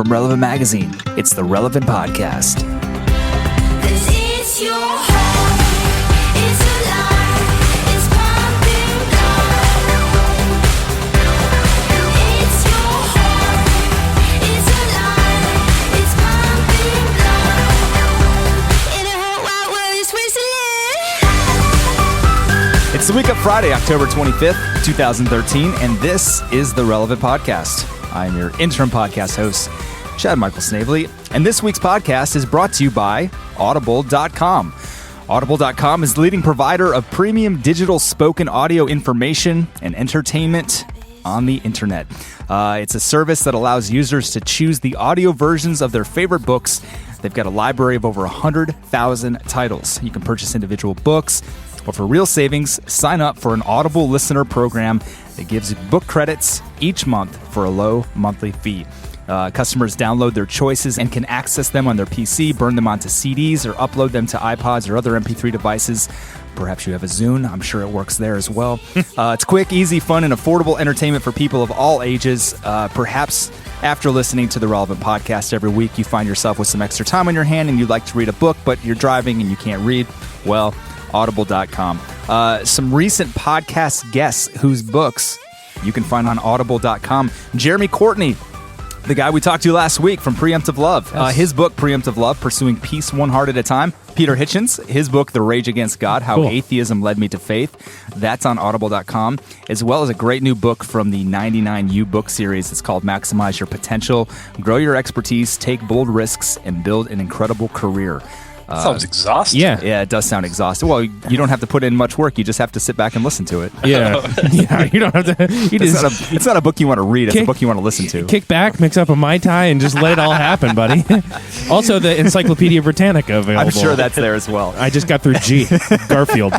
from Relevant Magazine. It's the Relevant Podcast. It's the week of Friday, October 25th, 2013, and this is the Relevant Podcast. I'm your interim podcast host, Chad Michael Snavely, and this week's podcast is brought to you by Audible.com. Audible.com is the leading provider of premium digital spoken audio information and entertainment on the internet. It's a service that allows users to choose the audio versions of their favorite books. They've got a library of over 100,000 titles. You can purchase individual books, or for real savings, sign up for an Audible listener program that gives book credits each month for a low monthly fee. Customers download their choices and can access them on their PC, burn them onto CDs, or upload them to iPods or other MP3 devices. Perhaps you have a Zune. I'm sure it works there as well. It's quick, easy, fun, and affordable entertainment for people of all ages. Perhaps after listening to the Relevant Podcast every week, you find yourself with some extra time on your hand and you'd like to read a book, but you're driving and you can't read. Well, Audible.com. Some recent podcast guests whose books you can find on Audible.com. Jeremy Courtney, the guy we talked to last week from Preemptive Love. Yes. His book, Preemptive Love, Pursuing Peace One Heart at a Time. Peter Hitchens, his book, The Rage Against God, How Atheism Led Me to Faith. That's on Audible.com, as well as a great new book from the 99U book series. It's called Maximize Your Potential, Grow Your Expertise, Take Bold Risks, and Build an Incredible Career. Sounds exhausting. Yeah, it does sound exhausting. Well, you don't have to put in much work. You just have to sit back and listen to it. Yeah, you don't have to. It's not a book you want to read. It's a book you want to listen to. Kick back, mix up a Mai Tai, and just let it all happen, buddy. Also, the Encyclopedia Britannica available. I'm sure that's there as well. I just got through G. Garfield.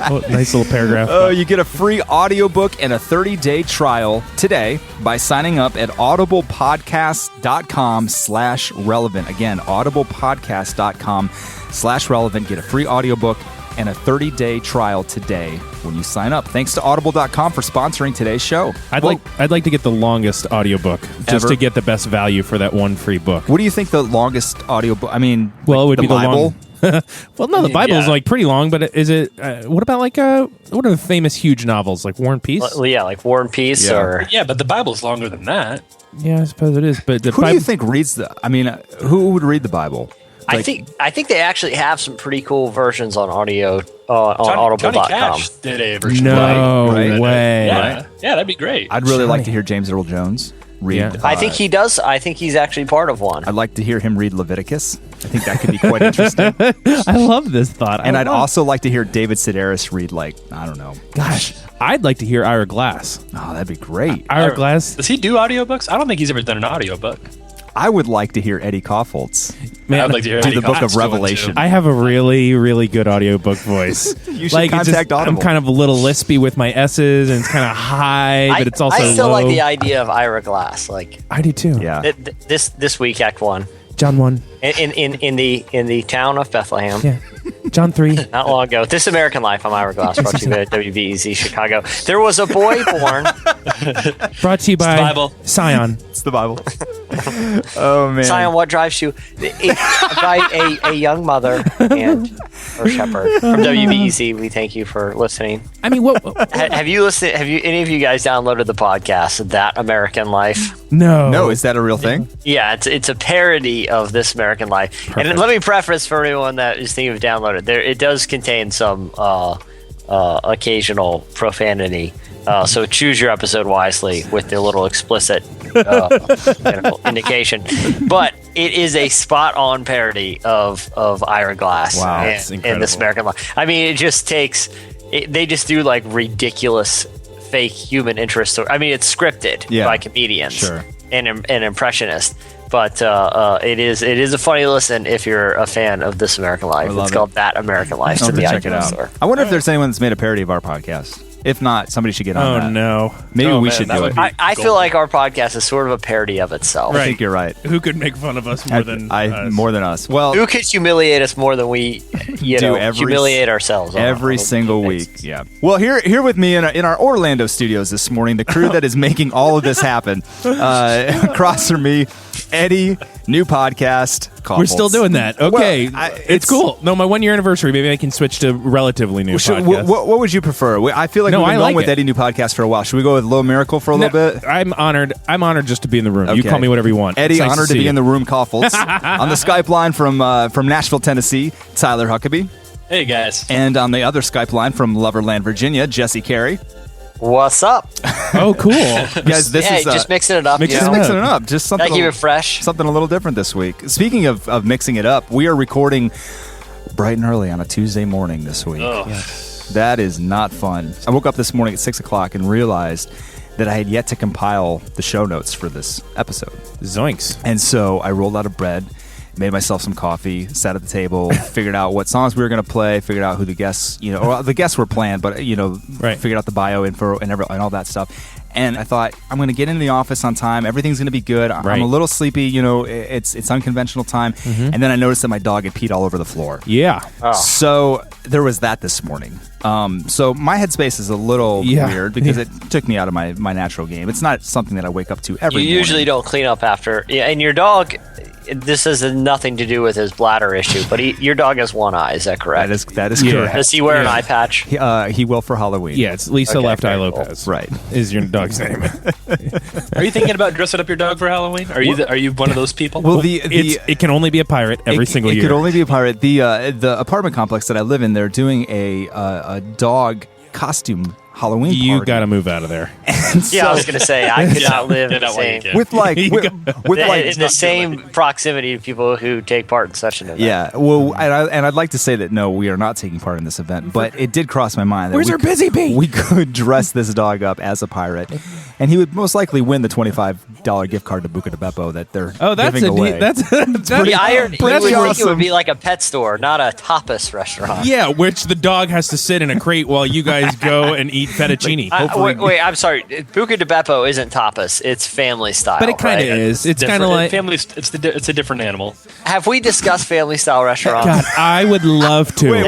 Oh, nice little paragraph. Oh, you get a free audiobook and a 30-day trial today by signing up at audiblepodcast.com/relevant. Again, audiblepodcast.com/relevant. Get a free audiobook and a 30-day trial today when you sign up. Thanks to audible.com for sponsoring today's show. I'd like to get the longest audiobook just to get the best value for that one free book. What do you think the longest audiobook? I mean, well, it would be the Bible. Well, no, the Bible is like pretty long, but is it? What about what are the famous huge novels like War and Peace? Well, yeah, like War and Peace, but the Bible's longer than that. Yeah, I suppose it is. But who do you think reads the? I mean, who would read the Bible? I think they actually have some pretty cool versions on audio on Audible.com. Johnny Cash did a version. No way. Yeah, that'd be great. I'd really like to hear James Earl Jones read. Yeah. I think he does. I think he's actually part of one. I'd like to hear him read Leviticus. I think that could be quite interesting. I love this thought. And I'd also like to hear David Sedaris read, I don't know. Gosh, I'd like to hear Ira Glass. Oh, that'd be great. Ira Glass. Does he do audiobooks? I don't think he's ever done an audiobook. I would like to hear Eddie Kaufholz I'd like to hear do the Book of Revelation. I have a really, really good audiobook voice. You should contact Audible. I'm kind of a little lispy with my S's, and it's kind of high, but it's also I still low. like the idea of Ira Glass. I do too. Yeah. This week, Act 1. John 1. In the town of Bethlehem. Yeah. John 3. Not long ago. This American Life. I'm Ira Glass, brought to you by WBEZ Chicago. There was a boy born. Brought to you by the Bible. Scion. It's the Bible. Oh, man. Scion, what drives you? By a young mother and her shepherd. From WBEZ, we thank you for listening. I mean, what? Have you listened? Have you any of you guys downloaded the podcast That American Life? No, is that a real thing? Yeah, it's a parody of This American Life. Perfect. And let me preface for anyone that is thinking of downloading it. It does contain some occasional profanity. So choose your episode wisely with the little explicit indication. But it is a spot-on parody of Ira Glass and This American Life. I mean, it just takes... they just do ridiculous fake human interest. I mean, it's scripted by comedians and impressionists. But it is a funny listen if you're a fan of This American Life. It's called That American Life. To check it out. I wonder if there's anyone that's made a parody of our podcast. If not, somebody should get on that. Oh, no. Maybe we should do it. I feel like our podcast is sort of a parody of itself. Right. I think you're right. Who could make fun of us more than us? More than us. Well, who could humiliate us more than we humiliate ourselves every single week? Yeah. Well, here with me in our Orlando studios this morning, the crew that is making all of this happen. Across from me, Eddie, new podcast. We're still doing that. Okay. Well, it's cool. No, my 1 year anniversary. Maybe I can switch to relatively new podcast. What would you prefer? I feel like we've been going with Eddie new podcast for a while. Should we go with Little Miracle for a little bit? I'm honored. I'm honored just to be in the room. Okay. You call me whatever you want. Eddie, nice honored to be in the room. Coffles on the Skype line from Nashville, Tennessee. Tyler Huckabee. Hey guys. And on the other Skype line from Loverland, Virginia, Jesse Carey. What's up? Oh, cool. Guys, this is just mixing it up. Mixing it up. Just something. Gotta keep it fresh. Something a little different this week. Speaking of mixing it up, we are recording bright and early on a Tuesday morning this week. Oh. Yes. That is not fun. I woke up this morning at 6 o'clock and realized that I had yet to compile the show notes for this episode. Zoinks. And so I rolled out of bed, made myself some coffee, sat at the table, figured out what songs we were going to play, figured out who the guests, or the guests were planned, but, figured out the bio info and all that stuff. And I thought, I'm going to get into the office on time. Everything's going to be good. I'm a little sleepy. It's unconventional time. Mm-hmm. And then I noticed that my dog had peed all over the floor. Yeah. Oh. So there was that this morning. So my headspace is a little weird because it took me out of my natural game. It's not something that I wake up to every morning. You usually don't clean up after. Yeah, and your dog, this has nothing to do with his bladder issue, but your dog has one eye. Is that correct? That is correct. Does he wear an eye patch? He will for Halloween. Yeah, it's Lisa Left Eye Lopez. Right. Is your dog's name. Are you thinking about dressing up your dog for Halloween? Are you one of those people? Well, it can only be a pirate every single year. It could only be a pirate. The apartment complex that I live in, they're doing a dog costume Halloween party. You got to move out of there. Yeah, I was going to say I could not live in the same in the same proximity to people who take part in such an event. Yeah, well, and I'd like to say that no, we are not taking part in this event, but it did cross my mind that where's our busy bee? We could dress this dog up as a pirate, and he would most likely win the $25 gift card to Buca di Beppo that they're giving away. That's pretty awesome. It would be like a pet store, not a tapas restaurant. Yeah, which the dog has to sit in a crate while you guys go and eat fettuccine. Wait, I'm sorry. Buca di Beppo isn't tapas; it's family style. But it kind of is. It's kind of like family. It's a different animal. Have we discussed family style restaurants? God, I would love to. Wait.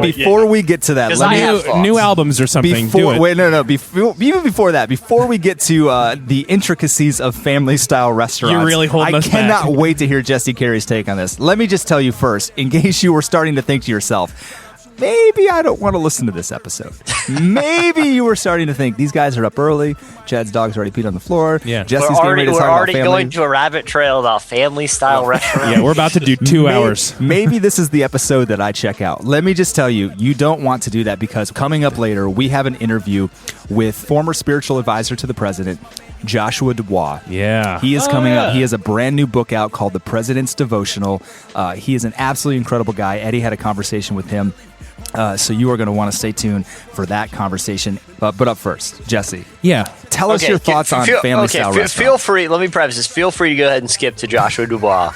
Before we get to that, new albums or something. Even before that, before we get to the intricacies of family style restaurants, you're really holding us back. I cannot wait to hear Jesse Carey's take on this. Let me just tell you first, in case you were starting to think to yourself, maybe I don't want to listen to this episode. Maybe you were starting to think these guys are up early. Chad's dog's already peed on the floor. Yeah, Jesse's we're already going to a rabbit trail about family style restaurants. Yeah, we're about to do 2 hours. Maybe this is the episode that I check out. Let me just tell you, you don't want to do that because coming up later, we have an interview with former spiritual advisor to the president, Joshua DuBois. Yeah. He is coming up. He has a brand new book out called The President's Devotional. He is an absolutely incredible guy. Eddie had a conversation with him. So you are going to want to stay tuned for that conversation. But up first, Jesse. Yeah. Tell us your thoughts on family-style restaurants. Feel free. Let me preface this. Feel free to go ahead and skip to Joshua DuBois.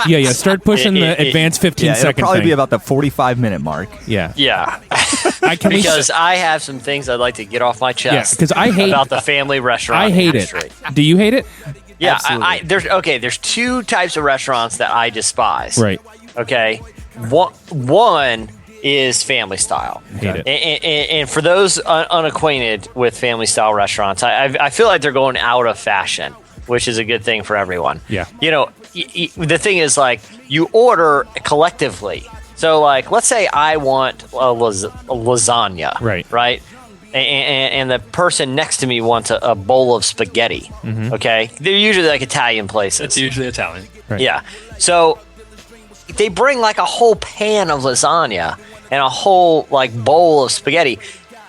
Yeah. Start pushing the advanced 15-second it'll probably be about the 45-minute mark. Yeah. Yeah. Because I have some things I'd like to get off my chest. Yeah, because I hate about the family restaurant. I hate it. Do you hate it? Yeah. There's two types of restaurants that I despise. Right. Okay. One is family style. Hate it. And for those unacquainted with family style restaurants, I feel like they're going out of fashion, which is a good thing for everyone. Yeah. The thing is, like, you order collectively. So, like, let's say I want a lasagna. Right? And the person next to me wants a bowl of spaghetti. Mm-hmm. Okay? They're usually like Italian places. It's usually Italian. Right. Yeah. So they bring like a whole pan of lasagna and a whole like bowl of spaghetti,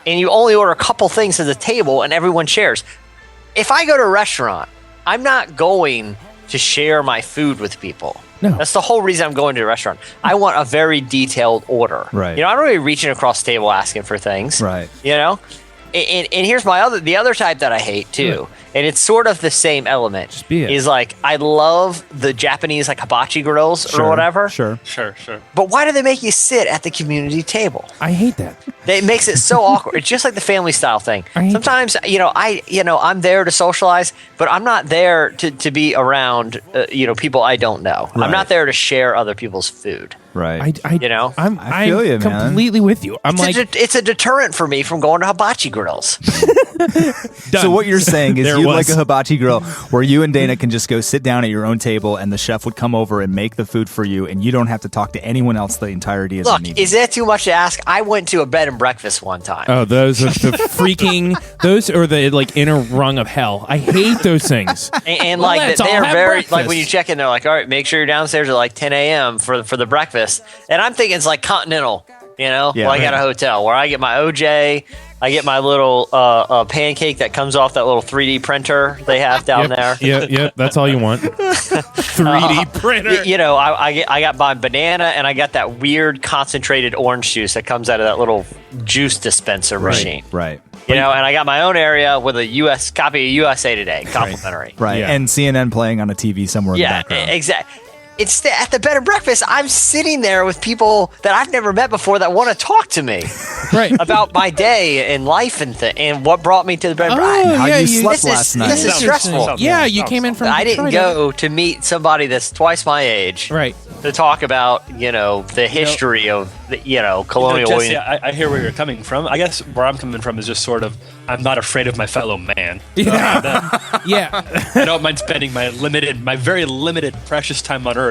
and you only order a couple things at the table and everyone shares. If I go to a restaurant, I'm not going to share my food with people. No. That's the whole reason I'm going to a restaurant. I want a very detailed order. Right. I don't really reaching across the table asking for things. Right. And here's the other type that I hate too, and it's sort of the same element. Just be it. Is like I love the Japanese like hibachi grills or whatever. Sure. But why do they make you sit at the community table? I hate that. It makes it so awkward. It's just like the family style thing. Sometimes I'm there to socialize, but I'm not there to be around people I don't know. Right. I'm not there to share other people's food. Right. I feel you, man. completely with you. It's a deterrent for me from going to hibachi grills. So what you're saying is There you'd was. like a hibachi grill where you and Dana can just go sit down at your own table and the chef would come over and make the food for you and you don't have to talk to anyone else the entirety of the Look, meeting. is that too much to ask? I went to a bed and breakfast one time. Oh, those are the those are the like inner rung of hell. I hate those things. And Well, like let's they're all have very breakfast. like when you check in, they're like, all right, make sure you're downstairs at like 10 a.m. for the breakfast. And I'm thinking it's like continental, Yeah, like at a hotel where I get my OJ, I get my little pancake that comes off that little 3D printer they have down there. Yep. That's all you want. 3D printer. I got my banana and I got that weird concentrated orange juice that comes out of that little juice dispenser machine. Right. And I got my own area with a US copy of USA Today, complimentary. Right. Yeah. And CNN playing on a TV somewhere in the Yeah, background. exactly. It's at the bed and breakfast. I'm sitting there with people that I've never met before that want to talk to me Right. about my day and life and what brought me to the bed and breakfast. How yeah, you you- slept This last is- night. this is stressful. Yeah, you came in from I didn't Detroit. go to meet somebody that's twice my age Right. to talk about the history of colonial. Jesse, I hear where you're coming from. I guess where I'm coming from is just sort of, I'm not afraid of my fellow man. Yeah. Yeah. I don't mind spending my very limited, precious time on Earth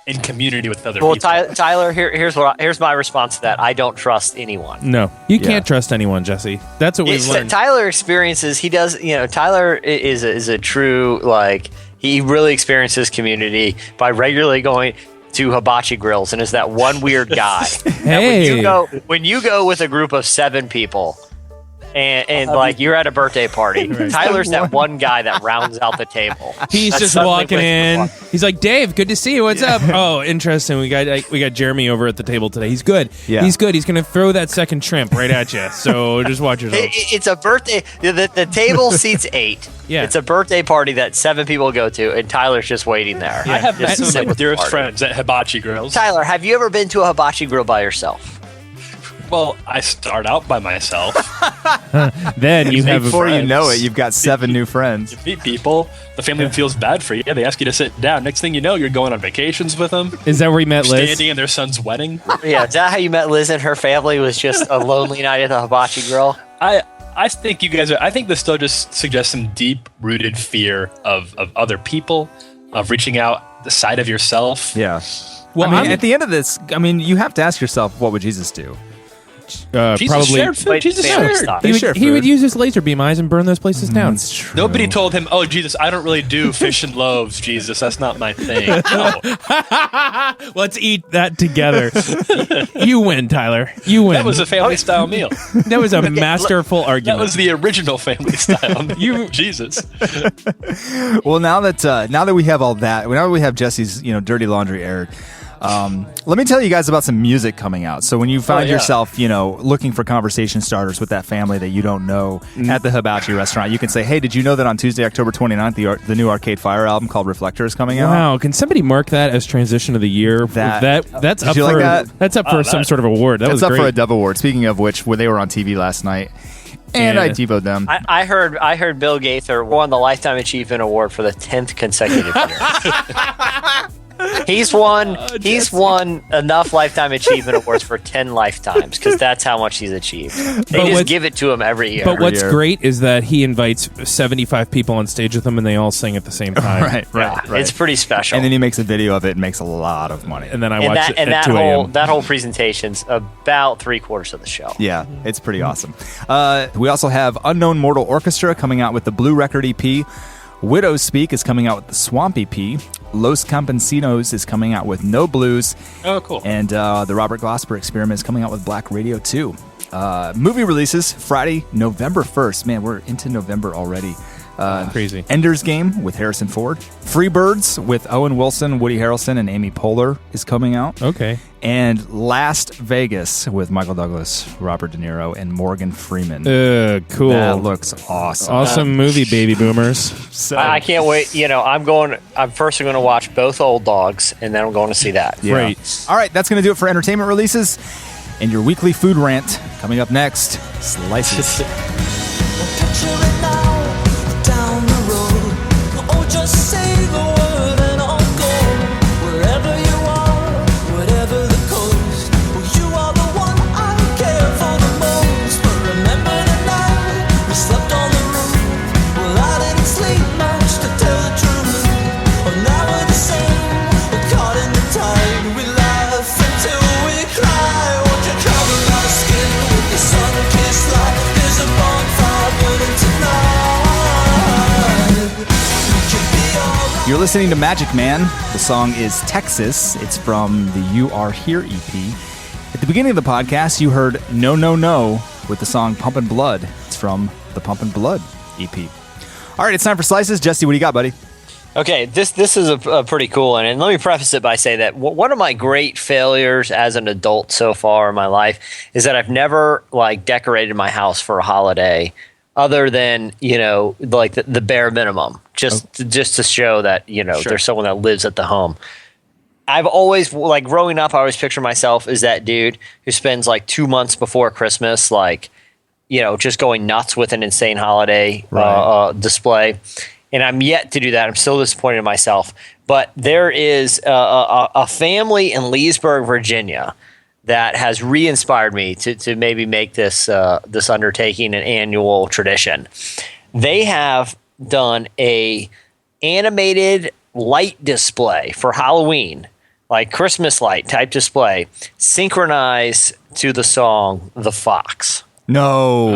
in community with other Well, people. Tyler, here's my response to that. I don't trust anyone. No, you can't trust anyone, Jesse. That's what we've learned. Tyler experiences. He does. Tyler is a true he really experiences community by regularly going to hibachi grills and is that one weird guy. Hey. When you go with a group of 7 people. And like you're at a birthday party, Tyler's that one guy that rounds out the table. He's That's just suddenly walking in. with- He's like, Dave, good to see you. What's up? Oh, interesting. We got Jeremy over at the table today. He's good. Yeah. He's good. He's gonna throw that second shrimp right at you. So just watch yourself. It's a birthday. The table seats 8. Yeah. It's a birthday party that 7 people go to, and Tyler's just waiting there. I have met Just to some sit of my with the dearest party. friends at hibachi grills. Tyler, have you ever been to a hibachi grill by yourself? Well, I start out by myself. Then you have Before you friends. know it, you've got 7 new friends. Meet people. The family feels bad for you. They ask you to sit down. Next thing you know, you're going on vacations with them. Is that where you met Liz? Standing in their son's wedding. Yeah, is that how you met Liz and her family? Was just a lonely night at the hibachi grill? I think you guys are. I think this still just suggests some deep-rooted fear of other people, of reaching out the side of yourself. Yeah. Well, I mean, at the end of this, you have to ask yourself, what would Jesus do? Jesus probably. shared food. Wait, Jesus family shared. stuff. They share He would food. use his laser beam eyes and burn those places down. That's true. Nobody told him, "Oh, Jesus, I don't really do fish and loaves, Jesus. That's not my thing." No. Let's eat that together. You win, Tyler. You win. That was a family-style meal. That was a masterful That argument. was the original family-style meal. Jesus. Well, now that we have all that, now that we have Jesse's dirty laundry aired, let me tell you guys about some music coming out. So when you find yourself, looking for conversation starters with that family that you don't know at the hibachi restaurant, you can say, "Hey, did you know that on Tuesday, October 29th, the new Arcade Fire album called Reflector is coming out?" Wow, can somebody mark that as transition of the year? That's Did up you for like that? That's up for some sort of award. That That's was up great. for a Dove Award. Speaking of which, when they were on TV last night, and Yeah. I TiVoed them. I heard Bill Gaither won the Lifetime Achievement Award for the 10th consecutive year. He's won enough Lifetime Achievement Awards for 10 lifetimes because that's how much he's achieved. They But just what's- give it to him every year. But what's year. great is that he invites 75 people on stage with him, and they all sing at the same time. right. It's pretty special. And then he makes a video of it and makes a lot of money. And then I and watch that, it and at that 2 whole a.m. that whole presentation's about 3/4 of the show. Yeah, it's pretty awesome. We also have Unknown Mortal Orchestra coming out with the Blue Record EP. Widows Speak is coming out with the Swamp EP. Los Campesinos is coming out with No Blues. Oh, cool. And the Robert Glasper Experiment is coming out with Black Radio 2. Movie releases Friday, November 1st. Man, we're into November already. Crazy. Ender's Game with Harrison Ford. Freebirds with Owen Wilson, Woody Harrelson, and Amy Poehler is coming out. Okay. And Last Vegas with Michael Douglas, Robert De Niro, and Morgan Freeman. Cool. That looks awesome. Awesome movie, baby boomers. So, I can't wait. I'm first going to watch both Old Dogs, and then I'm going to see that. yeah. Great. All right, that's going to do it for entertainment releases. And your weekly food rant coming up next. Slices. Picture it now, down the road. Oh, just say the word and I'll go. Wherever you are, whatever the coast. Well, you are the one I care for the most. But remember the night we slept on the You're listening to Magic Man. The song is Texas. It's from the You Are Here EP. At the beginning of the podcast, you heard No No No with the song Pumpin' Blood. It's from the Pumpin' Blood EP. All right, it's time for Slices. Jesse, what do you got, buddy? Okay, this is a pretty cool one, and let me preface it by saying that one of my great failures as an adult so far in my life is that I've never decorated my house for a holiday other than the bare minimum, just to show that there's someone that lives at the home. I've always growing up, I always picture myself as that dude who spends 2 months before Christmas, just going nuts with an insane holiday display. And I'm yet to do that. I'm still disappointed in myself. But there is a family in Leesburg, Virginia, that has re-inspired me to maybe make this undertaking an annual tradition. They have done a animated light display for Halloween, like Christmas light type display, synchronized to the song "The Fox." No,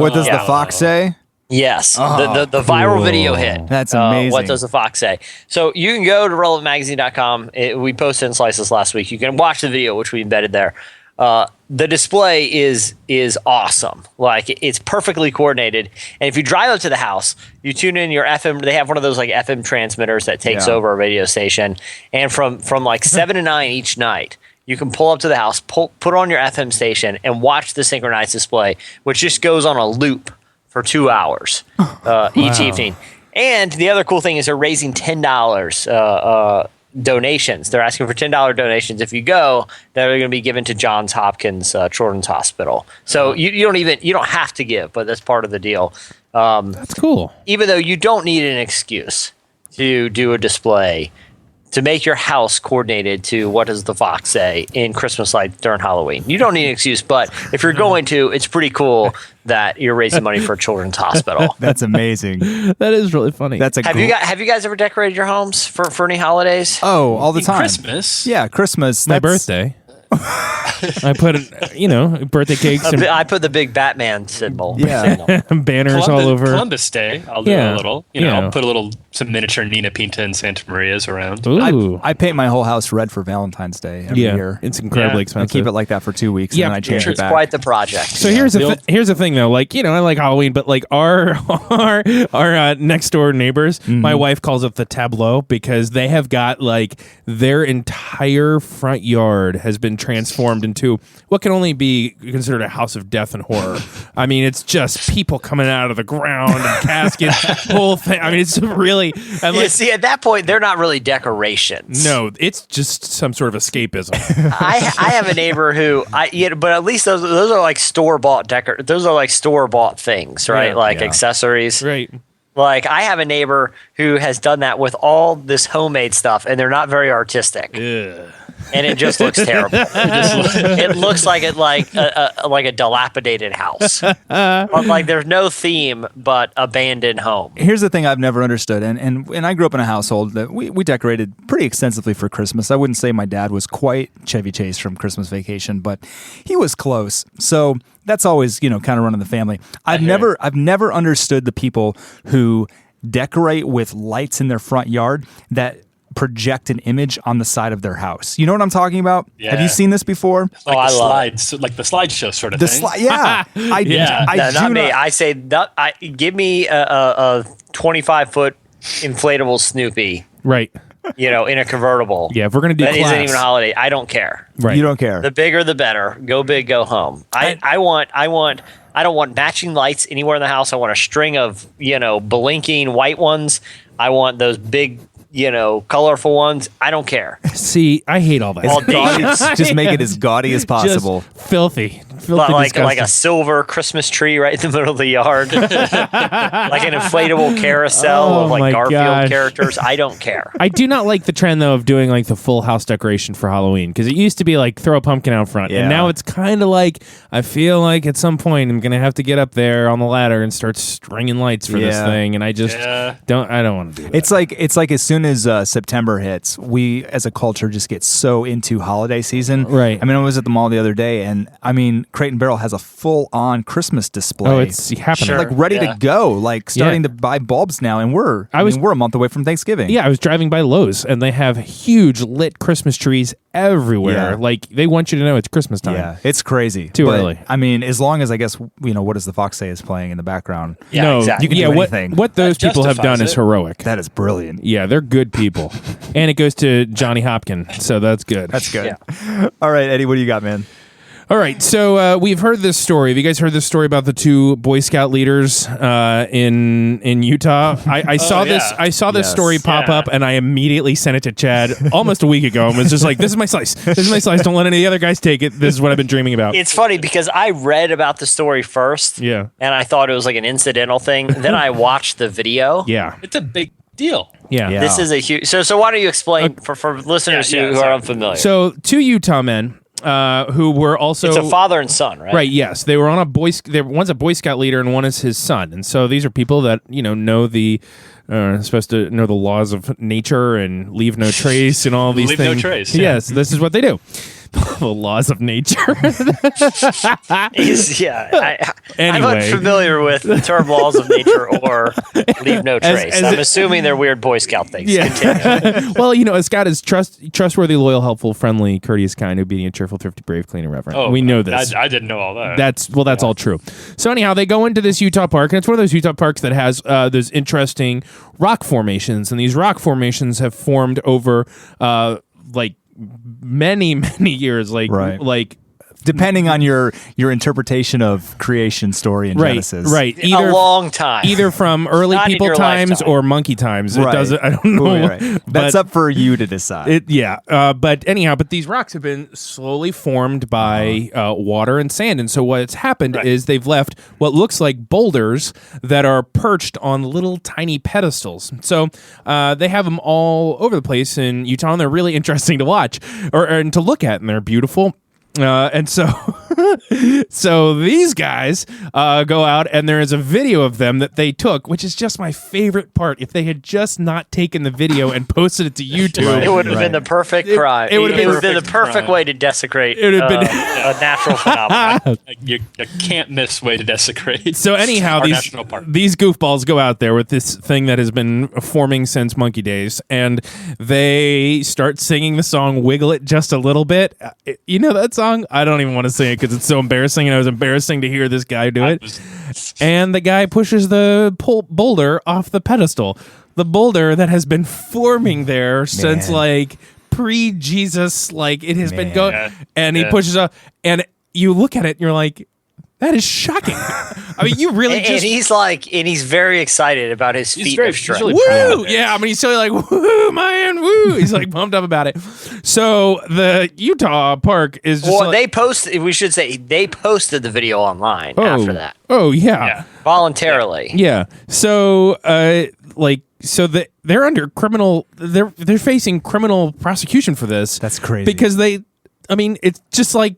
what does the fox say? Yes, the viral video hit. That's amazing. What does the fox say? So you can go to relevantmagazine.com. We posted in Slices last week. You can watch the video, which we embedded there. The display is awesome. It's perfectly coordinated. And if you drive up to the house, you tune in your FM. They have one of those FM transmitters that takes over a radio station. And from 7 to 9 each night, you can pull up to the house, put on your FM station, and watch the synchronized display, which just goes on a loop for 2 hours each evening. And the other cool thing is they're raising $10 donations. They're asking for $10 donations. If you go, that are going to be given to Johns Hopkins Children's Hospital. So you don't have to give, but that's part of the deal. That's cool. Even though you don't need an excuse to do a display to make your house coordinated to what does the fox say in Christmas lights during Halloween. You don't need an excuse, but if you're going to, it's pretty cool that you're raising money for a children's hospital. That's amazing. That is really funny. Have you guys ever decorated your homes for any holidays? Oh, all the time. Christmas. Yeah, Christmas. My birthday. I put birthday cakes. I put the big Batman symbol. Yeah, banners all over. Columbus Day. I'll do a little. I'll put some miniature Nina Pinta and Santa Marias around. I paint my whole house red for Valentine's Day every year. It's incredibly expensive. I keep it like that for 2 weeks, and then I change it back. It's quite the project. So here's the thing though. I like Halloween, but our next door neighbors, my wife calls it the tableau because they have got their entire front yard has been transformed into what can only be considered a house of death and horror. I mean, it's just people coming out of the ground and caskets, whole thing. I mean, it's really. And see, at that point, they're not really decorations. No, it's just some sort of escapism. I have a neighbor who but at least those are store bought Those are store bought things, right? Accessories, right? I have a neighbor who has done that with all this homemade stuff, and they're not very artistic. Ugh. And it just looks terrible. It looks like a dilapidated house. There's no theme but abandoned home. Here's the thing I've never understood, and I grew up in a household that we decorated pretty extensively for Christmas. I wouldn't say my dad was quite Chevy Chase from Christmas Vacation, but he was close. So that's always kind of running the family. I've never understood the people who decorate with lights in their front yard that project an image on the side of their house. You know what I'm talking about? Yeah. Have you seen this before? I love it. Like the slideshow sort of thing. Yeah. Not me. I say give me a 25-foot inflatable Snoopy. Right. In a convertible. Yeah, if we're gonna do that class. Isn't even a holiday. I don't care. Right. You don't care. The bigger, the better. Go big, go home. I don't want matching lights anywhere in the house. I want a string of blinking white ones. I want those big colorful ones. I don't care. See, I hate all that. All gaudy. Just make it as gaudy as possible. Just filthy. Like a silver Christmas tree right in the middle of the yard. Like an inflatable carousel of Garfield characters. I don't care. I do not like the trend though of doing the full house decoration for Halloween because it used to be throw a pumpkin out front, and now it's kind of I feel like at some point I'm gonna have to get up there on the ladder and start stringing lights for this thing, and I just I don't want to do that. It's like as soon as September hits, we as a culture just get so into holiday season. Right. I mean, I was at the mall the other day, and I mean, Crate and Barrel has a full-on Christmas display. Oh, it's happening. Sure. Like ready to go, like starting Yeah. to buy bulbs now, and we're a month away from Thanksgiving. Yeah, I was driving by Lowe's, and they have huge lit Christmas trees everywhere. Yeah. Like, they want you to know it's Christmas time. Yeah, it's crazy. Too But, early. I mean, as long as I guess what does the fox say is playing in the background. Yeah, no, exactly. You can do anything. What those That people have done justifies is it. heroic. That is brilliant. Yeah, they're good people. And it goes to Johnny Hopkins, so that's good. That's good. All right, Eddie, what do you got, man? All right, so we've heard this story. Have you guys heard this story about the two Boy Scout leaders in Utah? I saw this. yeah. I saw this Yes. story pop Yeah. up, and I immediately sent it to Chad almost a week ago, and was just like, "This is my slice. This is my slice. Don't let any of the other guys take it. This is what I've been dreaming about." It's funny because I read about the story first, Yeah. and I thought it was like an incidental thing. Then I watched the video. Yeah, It's a big deal. yeah. Yeah. This is a huge. So why don't you explain for listeners Yeah, who sorry. are unfamiliar? So two Utah men who were also it's a father and son, right? Right. Yes, they were on a one's a Boy Scout leader and one is his son, and so these are people that know the supposed to know the laws of nature and leave no trace and all these Leave no things. trace, yeah. Yes, this is what they do. The laws of nature. I'm Anyway. unfamiliar with the term laws of nature or leave no trace. as I'm it- assuming they're weird Boy Scout things. Yeah. Well, a Scout is trustworthy, loyal, helpful, friendly, courteous, kind, obedient, cheerful, thrifty, brave, clean, and reverent. Oh, we know this. I didn't know all that. That's all true. So anyhow, they go into this Utah park, and it's one of those Utah parks that has those interesting rock formations, and these rock formations have formed over like many years, Right. like Depending on your interpretation of creation story in Genesis. right, A long time. either from early Not in people your times lifetime. or monkey times. It Right. doesn't. I don't know. Right. That's But- up for you to decide. But anyhow, these rocks have been slowly formed by water and sand, and so what's happened is they've left what looks like boulders that are perched on little tiny pedestals. So they have them all over the place in Utah, and they're really interesting to watch and to look at, and they're beautiful. And so, so these guys go out, and there is a video of them that they took, which is just my favorite part. If they had just not taken the video and posted it to YouTube, it would have been the perfect crime. it would have been been the perfect crime. way to desecrate It would have been- a natural phenomenon. You can't miss way to desecrate. So anyhow, our these national park. these goofballs go out there with this thing that has been forming since Monkey Days, and they start singing the song "Wiggle It" just a little bit. You know that song? I don't even want to sing it because it's so embarrassing, and it was embarrassing to hear this guy do it. And the guy pushes the boulder off the pedestal, the boulder that has been forming there since like pre-Jesus, like it has been Man. going, Yeah. and he Yeah. pushes up, and you look at it, and you're like, that is shocking. I mean, you really And he's very excited about his feat very- of he's strength. really proud Woo! of it. Yeah, I mean, he's totally like, woo, man, woo. He's like pumped up about it. So the Utah park is just Well, like, we should say they posted the video online after that Oh, yeah. Yeah. voluntarily. Yeah. So, they're under criminal. They're facing criminal prosecution for this. That's crazy. Because it's just like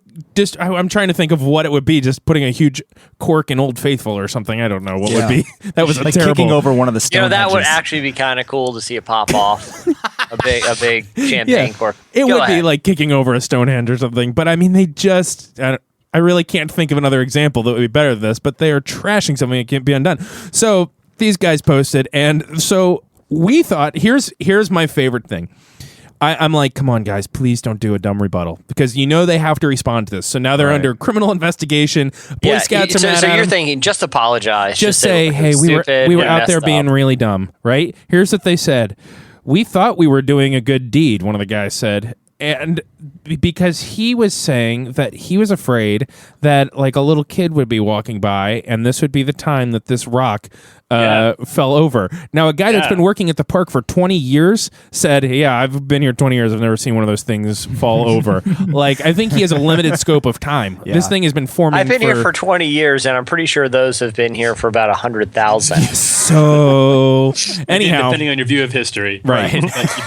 I'm trying to think of what it would be. Just putting a huge cork in Old Faithful or something. I don't know what would be. That was a like terrible. kicking over one of the stone That would hedges. actually be kind of cool to see it pop off. a big champagne cork. It Go would be ahead. like kicking over a Stonehenge or something. But I mean, they just. I really can't think of another example that would be better than this. But they are trashing something that can't be undone. So these guys posted, and so we thought, here's my favorite thing. I'm like, come on, guys, please don't do a dumb rebuttal because they have to respond to this. So now they're Right. under criminal investigation. Boy Scouts are so, mad so at you're them. thinking, just apologize. Just say, it hey, was we were stupid, out there messed being up." really dumb, right? Here's what they said. We thought we were doing a good deed, one of the guys said. And because he was saying that he was afraid that like a little kid would be walking by and this would be the time that this rock fell over. Now, a guy that's been working at the park for 20 years said, yeah, I've been here 20 years. I've never seen one of those things fall over. Like, I think he has a limited scope of time. Yeah. This thing has been forming I've been here for 20 years, and I'm pretty sure those have been here for about 100,000. So, anyhow. Depending on your view of history. Right.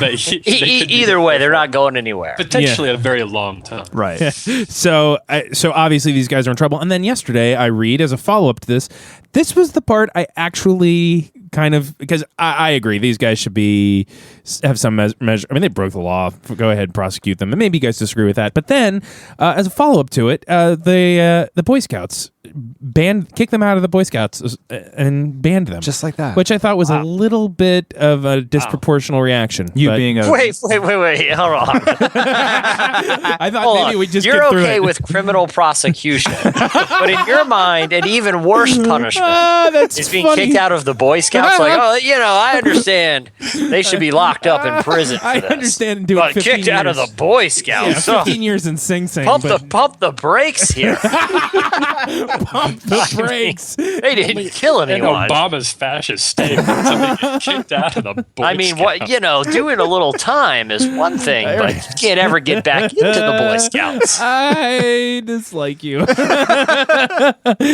Either way, they're not going anywhere. Potentially a very long time. Right. So obviously these guys are in trouble. And then yesterday I read as a follow-up to this was the part I actually kind of, because I agree, these guys should have some measure. I mean, they broke the law. Go ahead and prosecute them. And maybe you guys disagree with that. But then, as a follow-up to it, the Boy Scouts kicked them out of the Boy Scouts and banned them. Just like that. Which I thought was a little bit of a disproportional reaction. Being a... Wait, hold on. I thought maybe we just You're get through okay it. with criminal prosecution, but in your mind, an even worse punishment is being kicked out of the Boy Scouts. Like, I understand they should be locked up in prison for I this. understand doing But 15 kicked out of the Boy Scouts. 15 years in Sing Sing. Pump the brakes here. Pump the brakes. They didn't kill In anyone. Obama's fascist state, somebody get kicked out of the Boy Scouts. Doing a little time is one thing, but you can't ever get back into the Boy Scouts. I dislike you.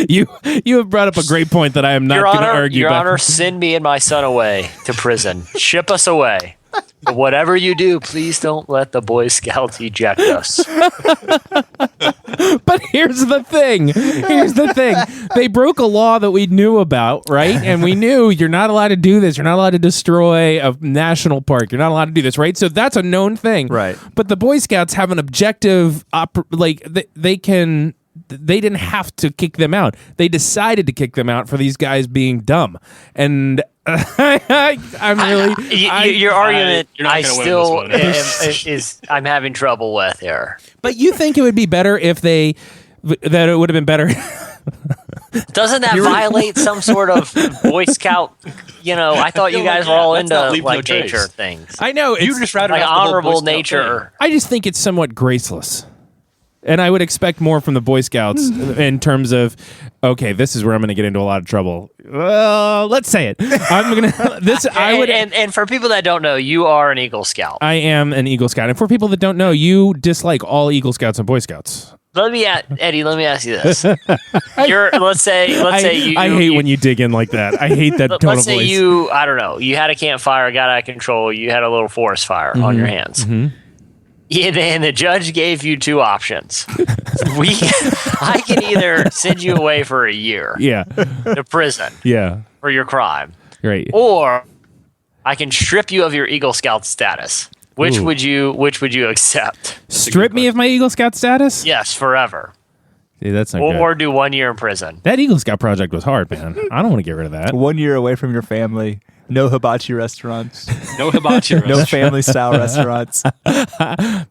You have brought up a great point that I am not going to argue. Your back. Honor, send me and my son away to prison. Ship us away. But whatever you do, please don't let the Boy Scouts eject us. But here's the thing. They broke a law that we knew about, right? And we knew you're not allowed to do this. You're not allowed to destroy a national park. You're not allowed to do this, right? So that's a known thing. Right. But the Boy Scouts have an objective, they didn't have to kick them out. They decided to kick them out for these guys being dumb. And your argument, you're not I gonna win still this is I'm having trouble with here. But you think it would be better that it would have been better. Doesn't that violate some sort of Boy Scout? I thought you guys were all let's not into leave no nature trace. things. I know. You just rather Like have the whole Boy honorable Scout nature. I just think it's somewhat graceless. And I would expect more from the Boy Scouts in terms of, okay, this is where I'm going to get into a lot of trouble. Well, let's say it. I'm going to this. I would, and for people that don't know, you are an Eagle Scout. I am an Eagle Scout, and for people that don't know, you dislike all Eagle Scouts and Boy Scouts. Eddie, let me ask you this. Let's say you. I hate when you dig in like that. I hate that tone Let's of say voice. I don't know, you had a campfire, got out of control, you had a little forest fire on your hands. Mm-hmm. Yeah, and the judge gave you two options. I can either send you away for a year to prison for your crime, right, or I can strip you of your Eagle Scout status. Which would you accept? Strip me of my Eagle Scout status? Yes, forever. See, that's not Or do 1 year in prison. That Eagle Scout project was hard, man. I don't want to get rid of that. 1 year away from your family. No hibachi restaurants. No hibachi restaurants. No family style restaurants.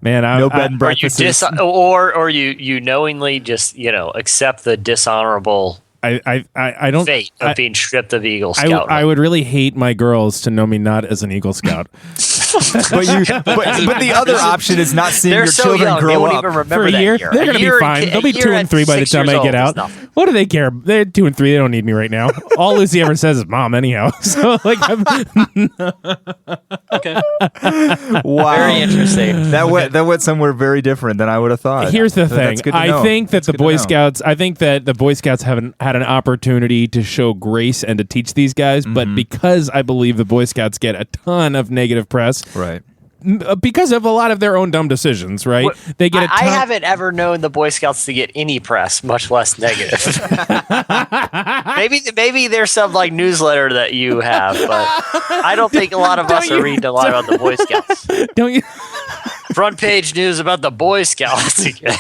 Man, no bed and breakfast. Or you knowingly just accept the dishonorable I don't fate of being stripped of Eagle Scout. I would really hate my girls to know me not as an Eagle Scout. but the other option is not seeing your so children young, grow they won't up even remember for a that year. year. They're going to be fine. They'll be 2 and 3 by the time I get out. What do they care? They're 2 and 3. They don't need me right now. All Lucy ever says is "Mom," anyhow. So Okay. Wow. Very interesting. That went somewhere very different than I would have thought. Here's the thing. That's good to I know. think that That's the Boy Scouts. I think that the Boy Scouts haven't had an opportunity to show grace and to teach these guys. But because I believe the Boy Scouts get a ton of negative press, Right. Because of a lot of their own dumb decisions, right? They get a ton. I haven't ever known the Boy Scouts to get any press, much less negative. maybe there's some like newsletter that you have, but I don't think a lot of us are reading a lot about the Boy Scouts. Don't you? Front page news about the Boy Scouts again.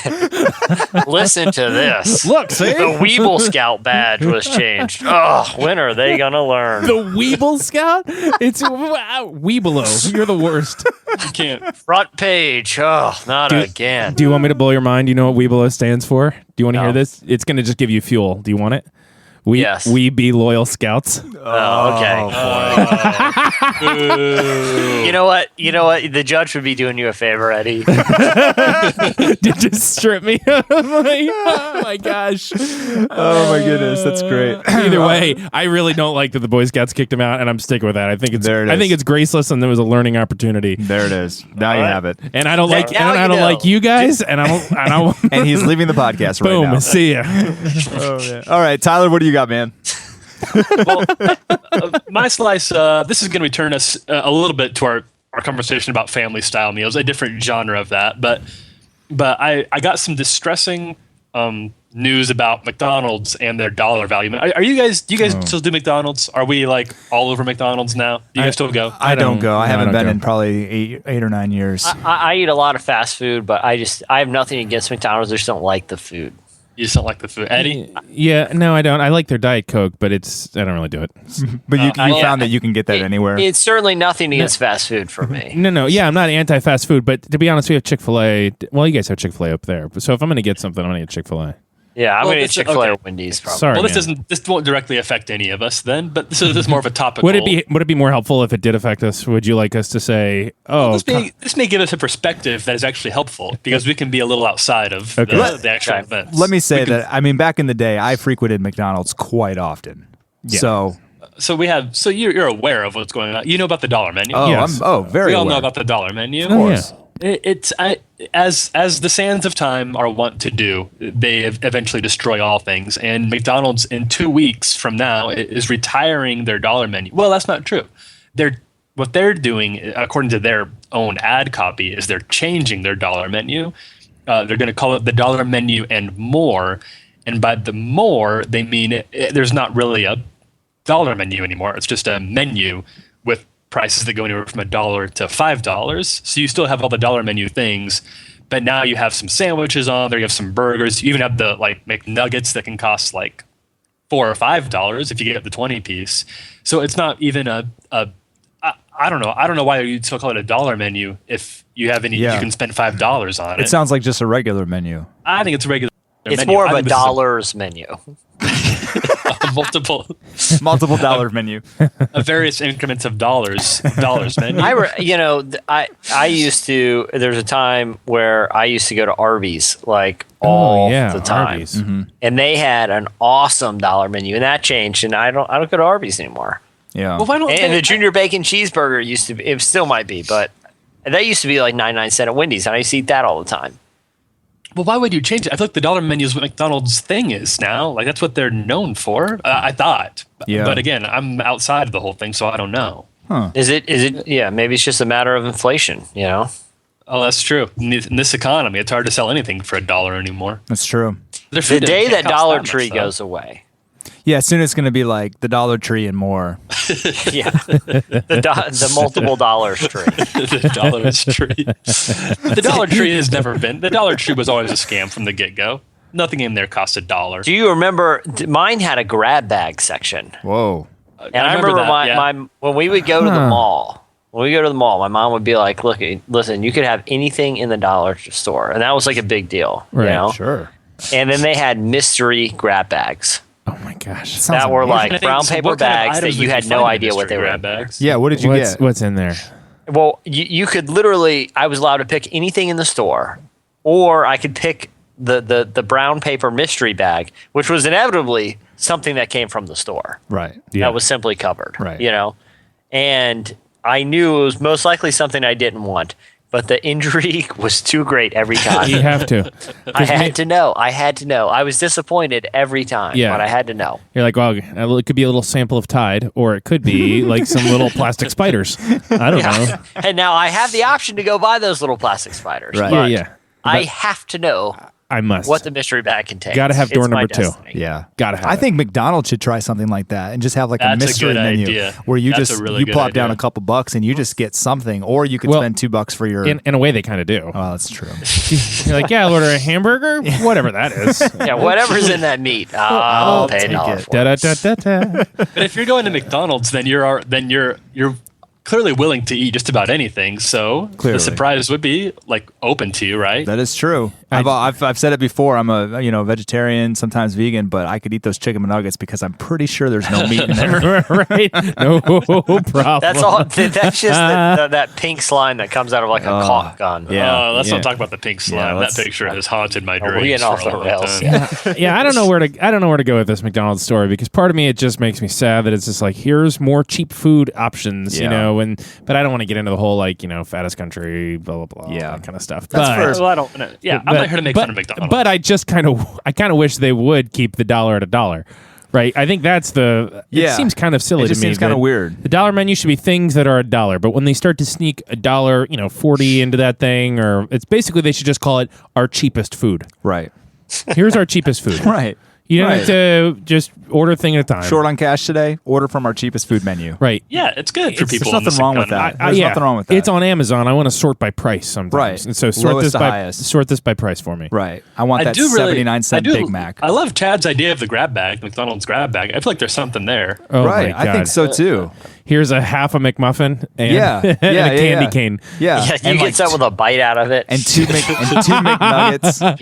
Listen to this. Look, see? The Weeble Scout badge was changed. Oh, when are they gonna learn? The Weeble Scout? It's Weebelo. You're the worst. You can't. Front page. Oh, not again. Do you want me to blow your mind? Do you know what Weebelo stands for? Do you want to hear No. this? It's going to just give you fuel. Do you want it? Yes. We be loyal scouts. Oh, okay. You know what? The judge would be doing you a favor, Eddie. Did just strip me of oh my gosh. Oh my goodness, that's great. Either way, I really don't like that the Boy Scouts kicked him out, and I'm sticking with that. I think it's There it I think is. it's graceless, and there was a learning opportunity. Now you have it. And I don't like now and I you don't know. like you guys, and I don't And he's leaving the podcast right boom, now. see ya. Oh, man. All right, Tyler, what do you got, man? Well, my slice. This is going to return us a little bit to our conversation about family style meals, a different genre of that. But I got some distressing news about McDonald's and their dollar value. Are you guys? Do you guys still do McDonald's? Are we like all over McDonald's now? Do you guys still go? I don't go. I haven't been go. in probably eight or 9 years. I eat a lot of fast food, but I have nothing against McDonald's. I just don't like the food. You just don't like the food, Eddie? Yeah, no, I don't. I like their Diet Coke, but I don't really do it. But you found that you can get that anywhere. It's certainly nothing against fast food for me. No. Yeah, I'm not anti-fast food, but to be honest, we have Chick-fil-A. Well, you guys have Chick-fil-A up there. So if I'm going to get something, I'm going to get Chick-fil-A. Yeah, I'm Well, going to this- get Chick-fil-A okay. or Wendy's probably. Sorry, Well, man. this won't directly affect any of us then, but this is more of a topical. Would it be more helpful if it did affect us? Would you like us to say, This may give us a perspective that is actually helpful because we can be a little outside of Okay. the actual Okay. events. Let me say that, I mean, back in the day, I frequented McDonald's quite often. Yeah. So, So you're aware of what's going on. You know about the dollar menu. Yes. Very we all aware. know about the dollar menu. Of course. As the sands of time are wont to do, they eventually destroy all things. And McDonald's in 2 weeks from now is retiring their dollar menu. Well, that's not true. What they're doing, according to their own ad copy, is they're changing their dollar menu. They're going to call it the dollar menu and more. And by the more, they mean there's not really a dollar menu anymore. It's just a menu with prices that go anywhere from $1 to $5. So you still have all the dollar menu things, but now you have some sandwiches on there. You have some burgers. You even have the like McNuggets that can cost like $4 or $5 if you get the 20 piece. So it's not even I don't know. I don't know why you'd still call it a dollar menu if you have any. Yeah. You can spend $5 on it. it sounds like just a regular menu. I think it's a regular. It's menu. more I of a think this is dollars menu. multiple Multiple dollar menu. various increments of dollars menu. I used to. There's a time where I used to go to Arby's like all the time, Arby's. and they had an awesome dollar menu, and that changed, and I don't go to Arby's anymore. Yeah. Well, why don't And they- the junior bacon cheeseburger used to be. It still might be, but that used to be like 99 cents at Wendy's, and I used to eat that all the time. Well, why would you change it? I feel like the dollar menu is what McDonald's thing is now. Like that's what they're known for. I thought. Yeah. But again, I'm outside of the whole thing, so I don't know. Is it? Yeah, maybe it's just a matter of inflation. You know. Oh, that's true. In this economy, it's hard to sell anything for $1 anymore. That's true. Their The food day can't that cost Dollar much, Tree though. goes away. Yeah, soon it's going to be like the Dollar Tree and more. Yeah, the multiple dollars tree. The Dollar Tree. The Dollar Tree has never been. The Dollar Tree was always a scam from the get-go. Nothing in there cost $1. Do you remember? Mine had a grab bag section, Whoa. and I remember that, yeah. my when we would go to the mall. When we go to the mall, my mom would be like, "Look, listen, you could have anything in the dollar store," and that was like a big deal, Right, you know. Sure. And then they had mystery grab bags Oh my gosh. Sounds that were amazing. I like think brown so paper what kind of bags that items you would had no find in idea what mystery they were. grab bags? Yeah, what did you What's get? what's in there? Well, you could literally. I was allowed to pick anything in the store, or I could pick the brown paper mystery bag, which was inevitably something that came from the store. Right. Yeah. That was simply covered. Right. You know, and I knew it was most likely something I didn't want, but the intrigue was too great every time. You have to. I had to know. I was disappointed every time, Yeah. but I had to know. You're like, well, it could be a little sample of Tide, or it could be like some little plastic spiders. I don't know. And now I have the option to go buy those little plastic spiders. Right. but Yeah. I have to know I must. what the mystery bag contains. Gotta have door It's my number 2. destiny. Yeah. Gotta have I it. think McDonald's should try something like that and just have like a That's a mystery good menu idea. where you That's just a really you good plop down idea. a couple bucks and you just get something, or you could Well, spend $2 for your. in a way they kind of do. Oh, that's true. You're like, yeah, I'll order a hamburger, whatever that is. Yeah, whatever's in that meat, I'll pay take $1 it. for Da, it. da, da, da, da. But if you're going to McDonald's, then you're clearly willing to eat just about anything. So Clearly. the surprise would be like open to you, right? That is true. I've said it before. I'm a vegetarian, sometimes vegan, but I could eat those chicken nuggets because I'm pretty sure there's no meat in there. Right? No problem. That's all. That's just that pink slime that comes out of like a caulk gun. Yeah. Let's yeah. not talk about the pink slime. Yeah, that let's- picture has haunted my we're dreams getting off for a the long rails, time. yeah. Yeah, I don't know where to go with this McDonald's story, because part of me, it just makes me sad that it's just like, here's more cheap food options, you Yeah. know, but I don't want to get into the whole like, fattest country, blah blah blah, Yeah. that kind of stuff. That's but, fair. Well, I don't know. Yeah, I'm not here to make fun of McDonald's. But I just kind of wish they would keep the dollar at $1. Right, I think that's the. Yeah. It seems kind of silly It just to me. seems kind of that weird. The dollar menu should be things that are $1, but when they start to sneak $1, 40 into that thing, or it's basically they should just call it our cheapest food. Right. Here's our cheapest food. Right. You don't have to just order a thing at a time. Short on cash today? Order from our cheapest food menu. Right. Yeah, it's good for people. There's nothing wrong with that. There's nothing wrong with that. It's on Amazon. I want to sort by price sometimes. Right. And so Lowest to highest. sort this by price for me. Right. I want that 79-cent Big Mac. I love Chad's idea of the grab bag, McDonald's grab bag. I feel like there's something there. Oh right. My God. I think so too. Here's a half a McMuffin and, and a candy cane. Yeah. You get something with a bite out of it. And two McNuggets.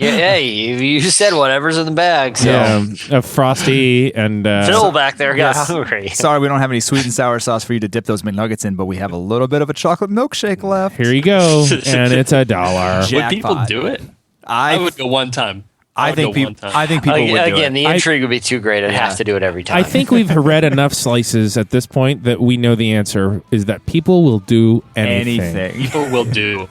You said whatever's in the bag. So. Yeah, a Frosty and... Phil back there got hungry. Sorry, we don't have any sweet and sour sauce for you to dip those McNuggets in, but we have a little bit of a chocolate milkshake left. Here you go. And it's $1. Would people do it? I would go one time. I think people would do it. Again, the intrigue would be too great. It has to do it every time. I think we've read enough slices at this point that we know the answer is that people will do anything. People will do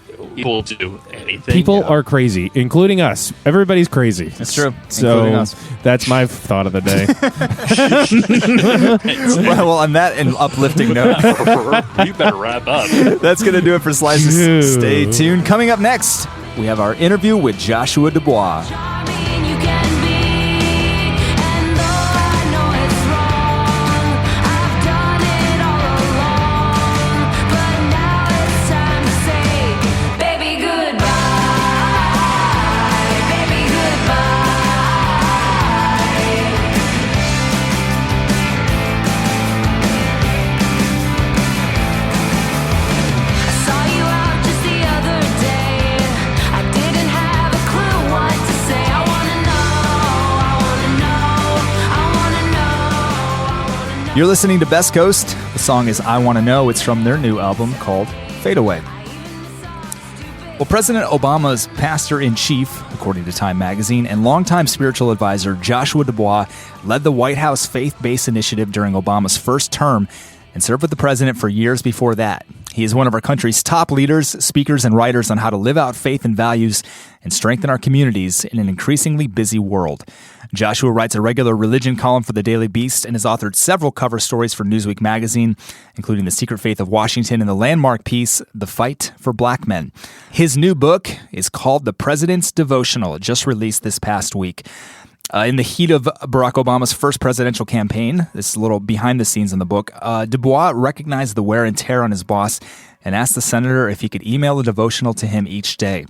anything. People are crazy, including us. Everybody's crazy. That's true. So that's my thought of the day. well, on that uplifting note, you better wrap up. That's going to do it for Slices. Stay tuned. Coming up next, we have our interview with Joshua DuBois. You're listening to Best Coast. The song is I Want to Know. It's from their new album called Fade Away. Well, President Obama's pastor-in-chief, according to Time magazine, and longtime spiritual advisor Joshua DuBois led the White House faith-based initiative during Obama's first term and served with the president for years before that. He is one of our country's top leaders, speakers, and writers on how to live out faith and values and strengthen our communities in an increasingly busy world. Joshua writes a regular religion column for the Daily Beast and has authored several cover stories for Newsweek magazine, including The Secret Faith of Washington and the landmark piece, The Fight for Black Men. His new book is called The President's Devotional. It just released this past week. In the heat of Barack Obama's first presidential campaign, this is a little behind the scenes in the book, DuBois recognized the wear and tear on his boss and asked the senator if he could email a devotional to him each day.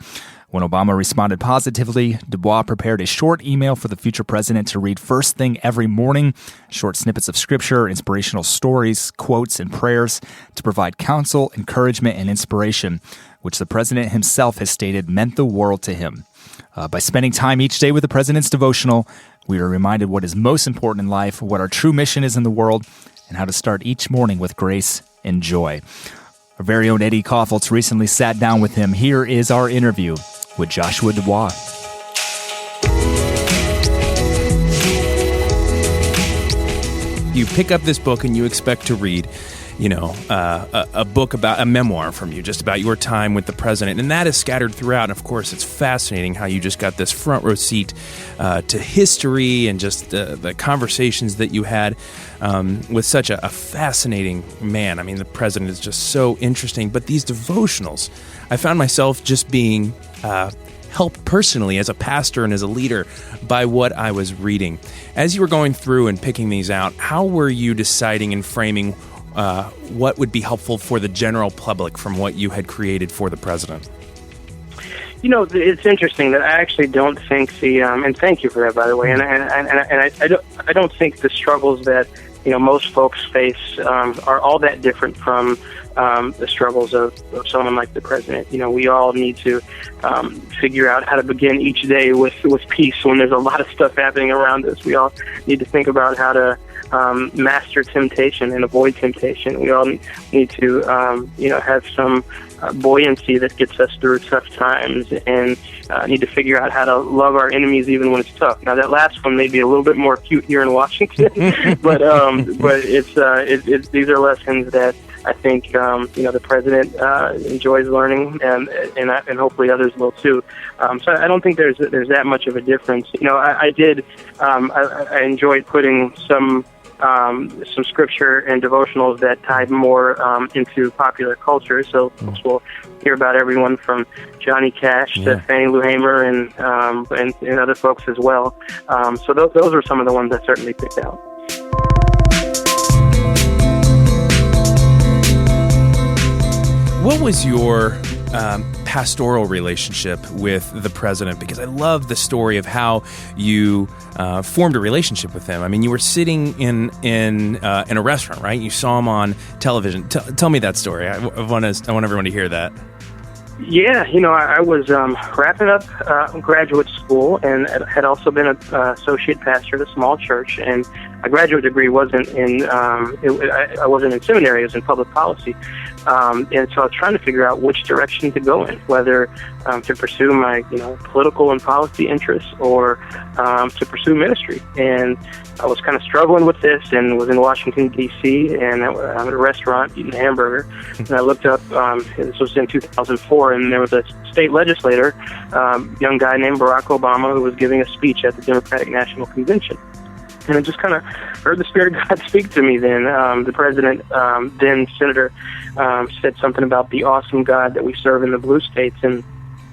When Obama responded positively, DuBois prepared a short email for the future president to read first thing every morning, short snippets of scripture, inspirational stories, quotes, and prayers to provide counsel, encouragement, and inspiration, which the president himself has stated meant the world to him. By spending time each day with the president's devotional, we are reminded what is most important in life, what our true mission is in the world, and how to start each morning with grace and joy. Our very own Eddie Koffeltz recently sat down with him. Here is our interview with Joshua DuBois. You pick up this book and you expect to read, a book about a memoir from you, just about your time with the president. And that is scattered throughout. And of course, it's fascinating how you just got this front row seat to history and just the conversations that you had with such a fascinating man. I mean, the president is just so interesting. But these devotionals, I found myself just being helped personally as a pastor and as a leader by what I was reading. As you were going through and picking these out, how were you deciding and framing what would be helpful for the general public from what you had created for the president? It's interesting that I actually don't think and thank you for that, by the way. And I don't think the struggles that most folks face are all that different from the struggles of someone like the president. We all need to figure out how to begin each day with peace when there's a lot of stuff happening around us. We all need to think about how to master temptation and avoid temptation. We all need to, have some buoyancy that gets us through tough times, and need to figure out how to love our enemies even when it's tough. Now, that last one may be a little bit more acute here in Washington, but it's these are lessons that I think the president enjoys learning, and hopefully others will too. So I don't think there's that much of a difference. I enjoyed putting some some scripture and devotionals that tied more into popular culture. So folks will hear about everyone from Johnny Cash to Fannie Lou Hamer and other folks as well. So those are some of the ones I certainly picked out. What was your pastoral relationship with the president? Because I love the story of how you formed a relationship with him. I mean, you were sitting in a restaurant, right? You saw him on television. Tell me that story. I want everyone to hear that. Yeah, I was wrapping up graduate school and had also been an associate pastor at a small church. And my graduate degree wasn't I wasn't in seminary; it was in public policy. And so I was trying to figure out which direction to go in, whether to pursue my political and policy interests or to pursue ministry. And I was kind of struggling with this, and was in Washington D.C. and at a restaurant eating a hamburger. And I looked up. This was in 2004. And there was a state legislator, young guy named Barack Obama, who was giving a speech at the Democratic National Convention. And I just kind of heard the Spirit of God speak to me then. The president, then Senator, said something about the awesome God that we serve in the blue states, and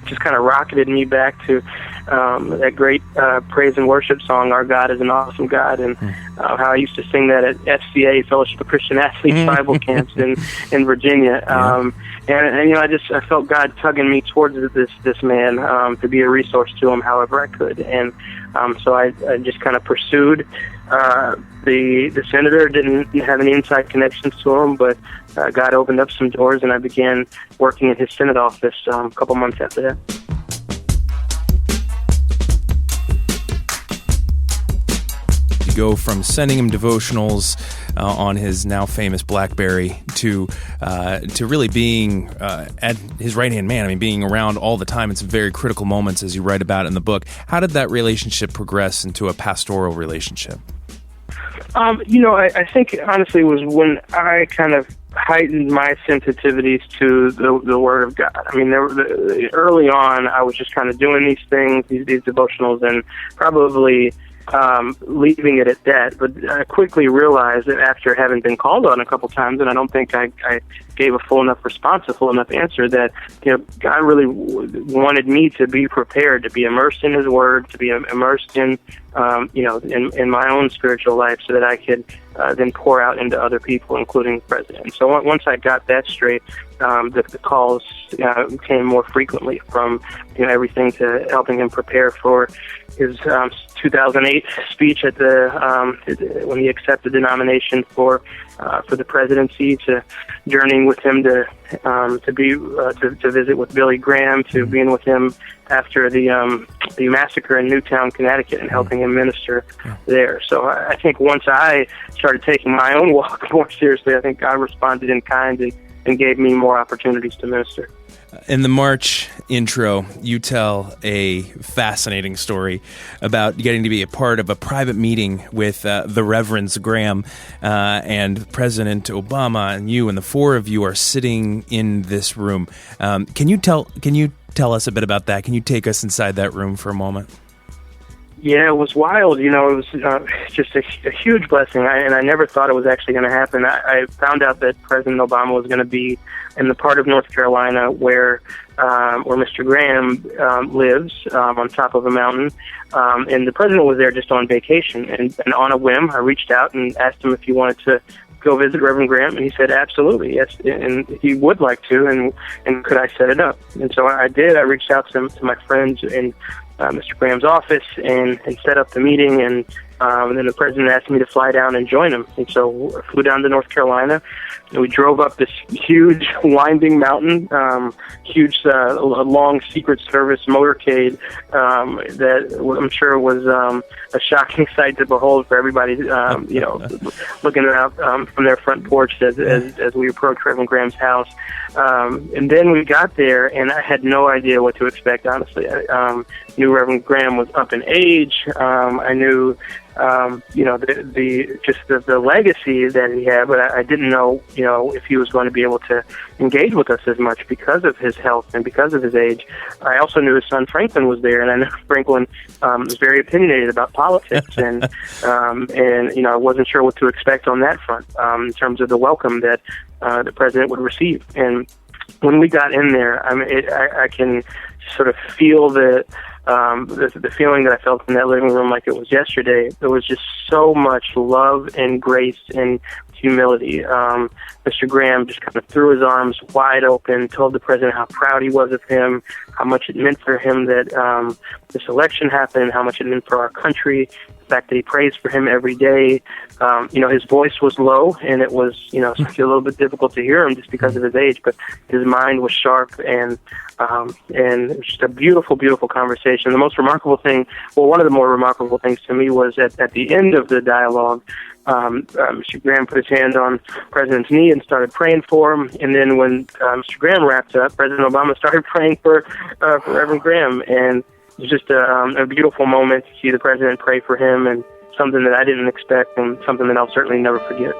just kind of rocketed me back to that great praise and worship song, Our God is an Awesome God, and how I used to sing that at FCA, Fellowship of Christian Athletes Bible camps in Virginia. And I felt God tugging me towards this man to be a resource to him however I could. And so I just kind of pursued the senator. Didn't have any inside connections to him, but God opened up some doors, and I began working in his Senate office a couple months after that. You go from sending him devotionals on his now famous BlackBerry to really being at his right-hand man. I mean, being around all the time in some very critical moments, as you write about in the book. How did that relationship progress into a pastoral relationship? I think honestly it was when I kind of heightened my sensitivities to the Word of God. I mean, early on, I was just kind of doing these things, these devotionals, and probably leaving it at that. But I quickly realized that after having been called on a couple times, and I don't think I gave a full enough response, a full enough answer, that God really wanted me to be prepared, to be immersed in His Word, to be immersed in in my own spiritual life, so that I could then pour out into other people, including the president. So once I got that straight, the calls came more frequently, from everything to helping him prepare for his 2008 speech at when he accepted the nomination for the presidency, to journeying with him to visit with Billy Graham, to being with him after the massacre in Newtown, Connecticut, and helping him minister there. So I think once I started taking my own walk more seriously, I think God responded in kind and gave me more opportunities to minister. In the March intro, you tell a fascinating story about getting to be a part of a private meeting with the Reverend Graham and President Obama, and you, and the four of you are sitting in this room. Can you tell us a bit about that? Can you take us inside that room for a moment? Yeah, it was wild. It was just a huge blessing, and I never thought it was actually going to happen. I found out that President Obama was going to be in the part of North Carolina where Mr. Graham lives, on top of a mountain, and the president was there just on vacation. And on a whim, I reached out and asked him if he wanted to go visit Reverend Graham, and he said absolutely, yes, and he would like to, and could I set it up? And so I did. I reached out to my friends in Mr. Graham's office and set up the meeting, and then the president asked me to fly down and join him. And so I flew down to North Carolina, and we drove up this huge winding mountain, huge long Secret Service motorcade that I'm sure was a shocking sight to behold for everybody, looking out from their front porch as we approached Reverend Graham's house. And then we got there, and I had no idea what to expect, honestly. I knew Reverend Graham was up in age. I knew the legacy that he had, but I didn't know if he was going to be able to engage with us as much because of his health and because of his age. I also knew his son Franklin was there, and I know Franklin was very opinionated about politics, and I wasn't sure what to expect on that front in terms of the welcome that the president would receive. And when we got in there, I can sort of feel the feeling that I felt in that living room like it was yesterday. There was just so much love and grace and humility. Mr. Graham just kind of threw his arms wide open, told the president how proud he was of him, how much it meant for him that this election happened, how much it meant for our country, the fact that he prays for him every day. His voice was low, and it was, a little bit difficult to hear him just because of his age, but his mind was sharp, and it was just a beautiful, beautiful conversation. The most remarkable thing, one of the more remarkable things to me was at the end of the dialogue, Mr. Graham put his hand on the president's knee and started praying for him. And then when Mr. Graham wrapped up, President Obama started praying for Reverend Graham. And it was just a beautiful moment to see the president pray for him, and something that I didn't expect, and something that I'll certainly never forget.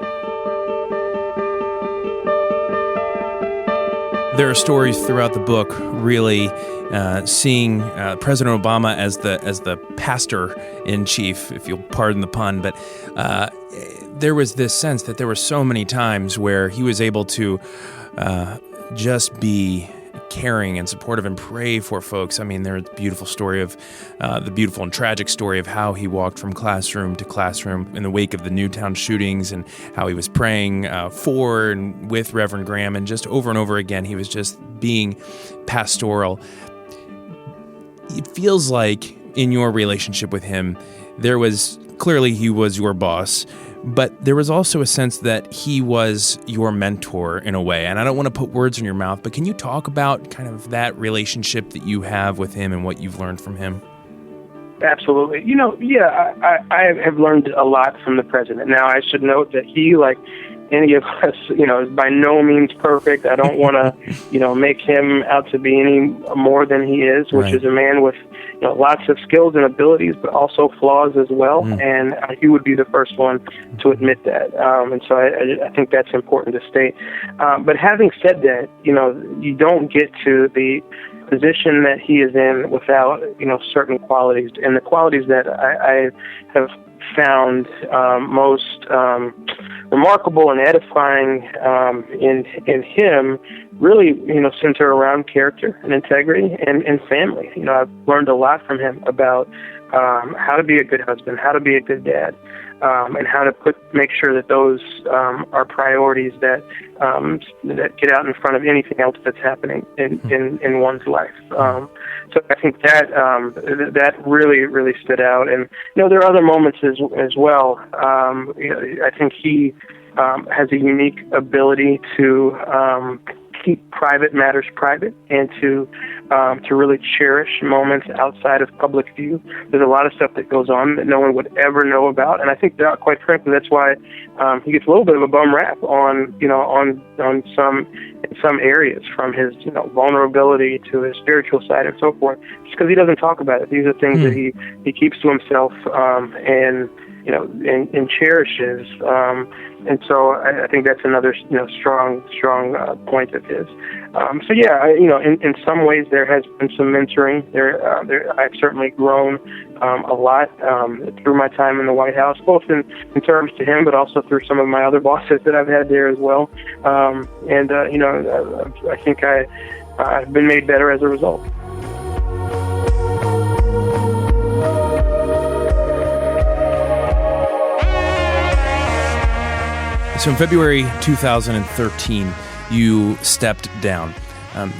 There are stories throughout the book, really seeing President Obama as the pastor in chief, if you'll pardon the pun. But there was this sense that there were so many times where he was able to just be caring and supportive and pray for folks. I mean, there's a beautiful story of the beautiful and tragic story of how he walked from classroom to classroom in the wake of the Newtown shootings, and how he was praying for and with Reverend Graham, and just over and over again, he was just being pastoral. It feels like in your relationship with him, there was clearly he was your boss, but there was also a sense that he was your mentor in a way. And I don't want to put words in your mouth, but can you talk about kind of that relationship that you have with him and what you've learned from him? Absolutely. I have learned a lot from the president. Now, I should note that he, like any of us, is by no means perfect. I don't want to, make him out to be any more than he is, which is a man with lots of skills and abilities, but also flaws as well. And he would be the first one to admit that. And so I think that's important to state. But having said that, you don't get to the position that he is in without, certain qualities. And the qualities that I have found most remarkable and edifying in him really, center around character and integrity and family. I've learned a lot from him about how to be a good husband, how to be a good dad, and how to make sure that those are priorities that get out in front of anything else that's happening in one's life. So I think that really, really stood out. And there are other moments as well. I think he has a unique ability to keep private matters private, and to really cherish moments outside of public view. There's a lot of stuff that goes on that no one would ever know about, and I think that, quite frankly, that's why he gets a little bit of a bum rap on some areas, from his vulnerability to his spiritual side and so forth, just because he doesn't talk about it. These are things that he keeps to himself and cherishes. And so I think that's another strong point of his. In some ways there has been some mentoring. I've certainly grown a lot through my time in the White House, both in terms to him, but also through some of my other bosses that I've had there as well. I think I've been made better as a result. So in February 2013, you stepped down.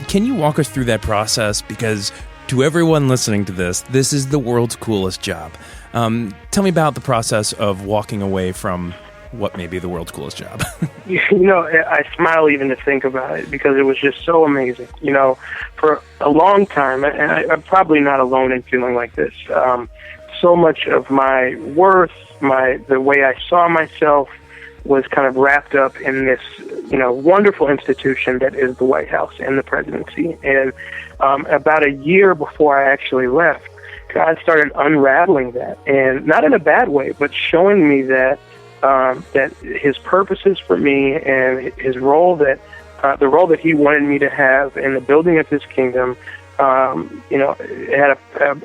Can you walk us through that process? Because to everyone listening to this is the world's coolest job. Tell me about the process of walking away from what may be the world's coolest job. I smile even to think about it, because it was just so amazing. For a long time, and I'm probably not alone in feeling like this, so much of my worth, the way I saw myself, was kind of wrapped up in this, wonderful institution that is the White House and the presidency. And about a year before I actually left, God started unraveling that, and not in a bad way, but showing me that that his purposes for me and his role that the role that he wanted me to have in the building of his kingdom, it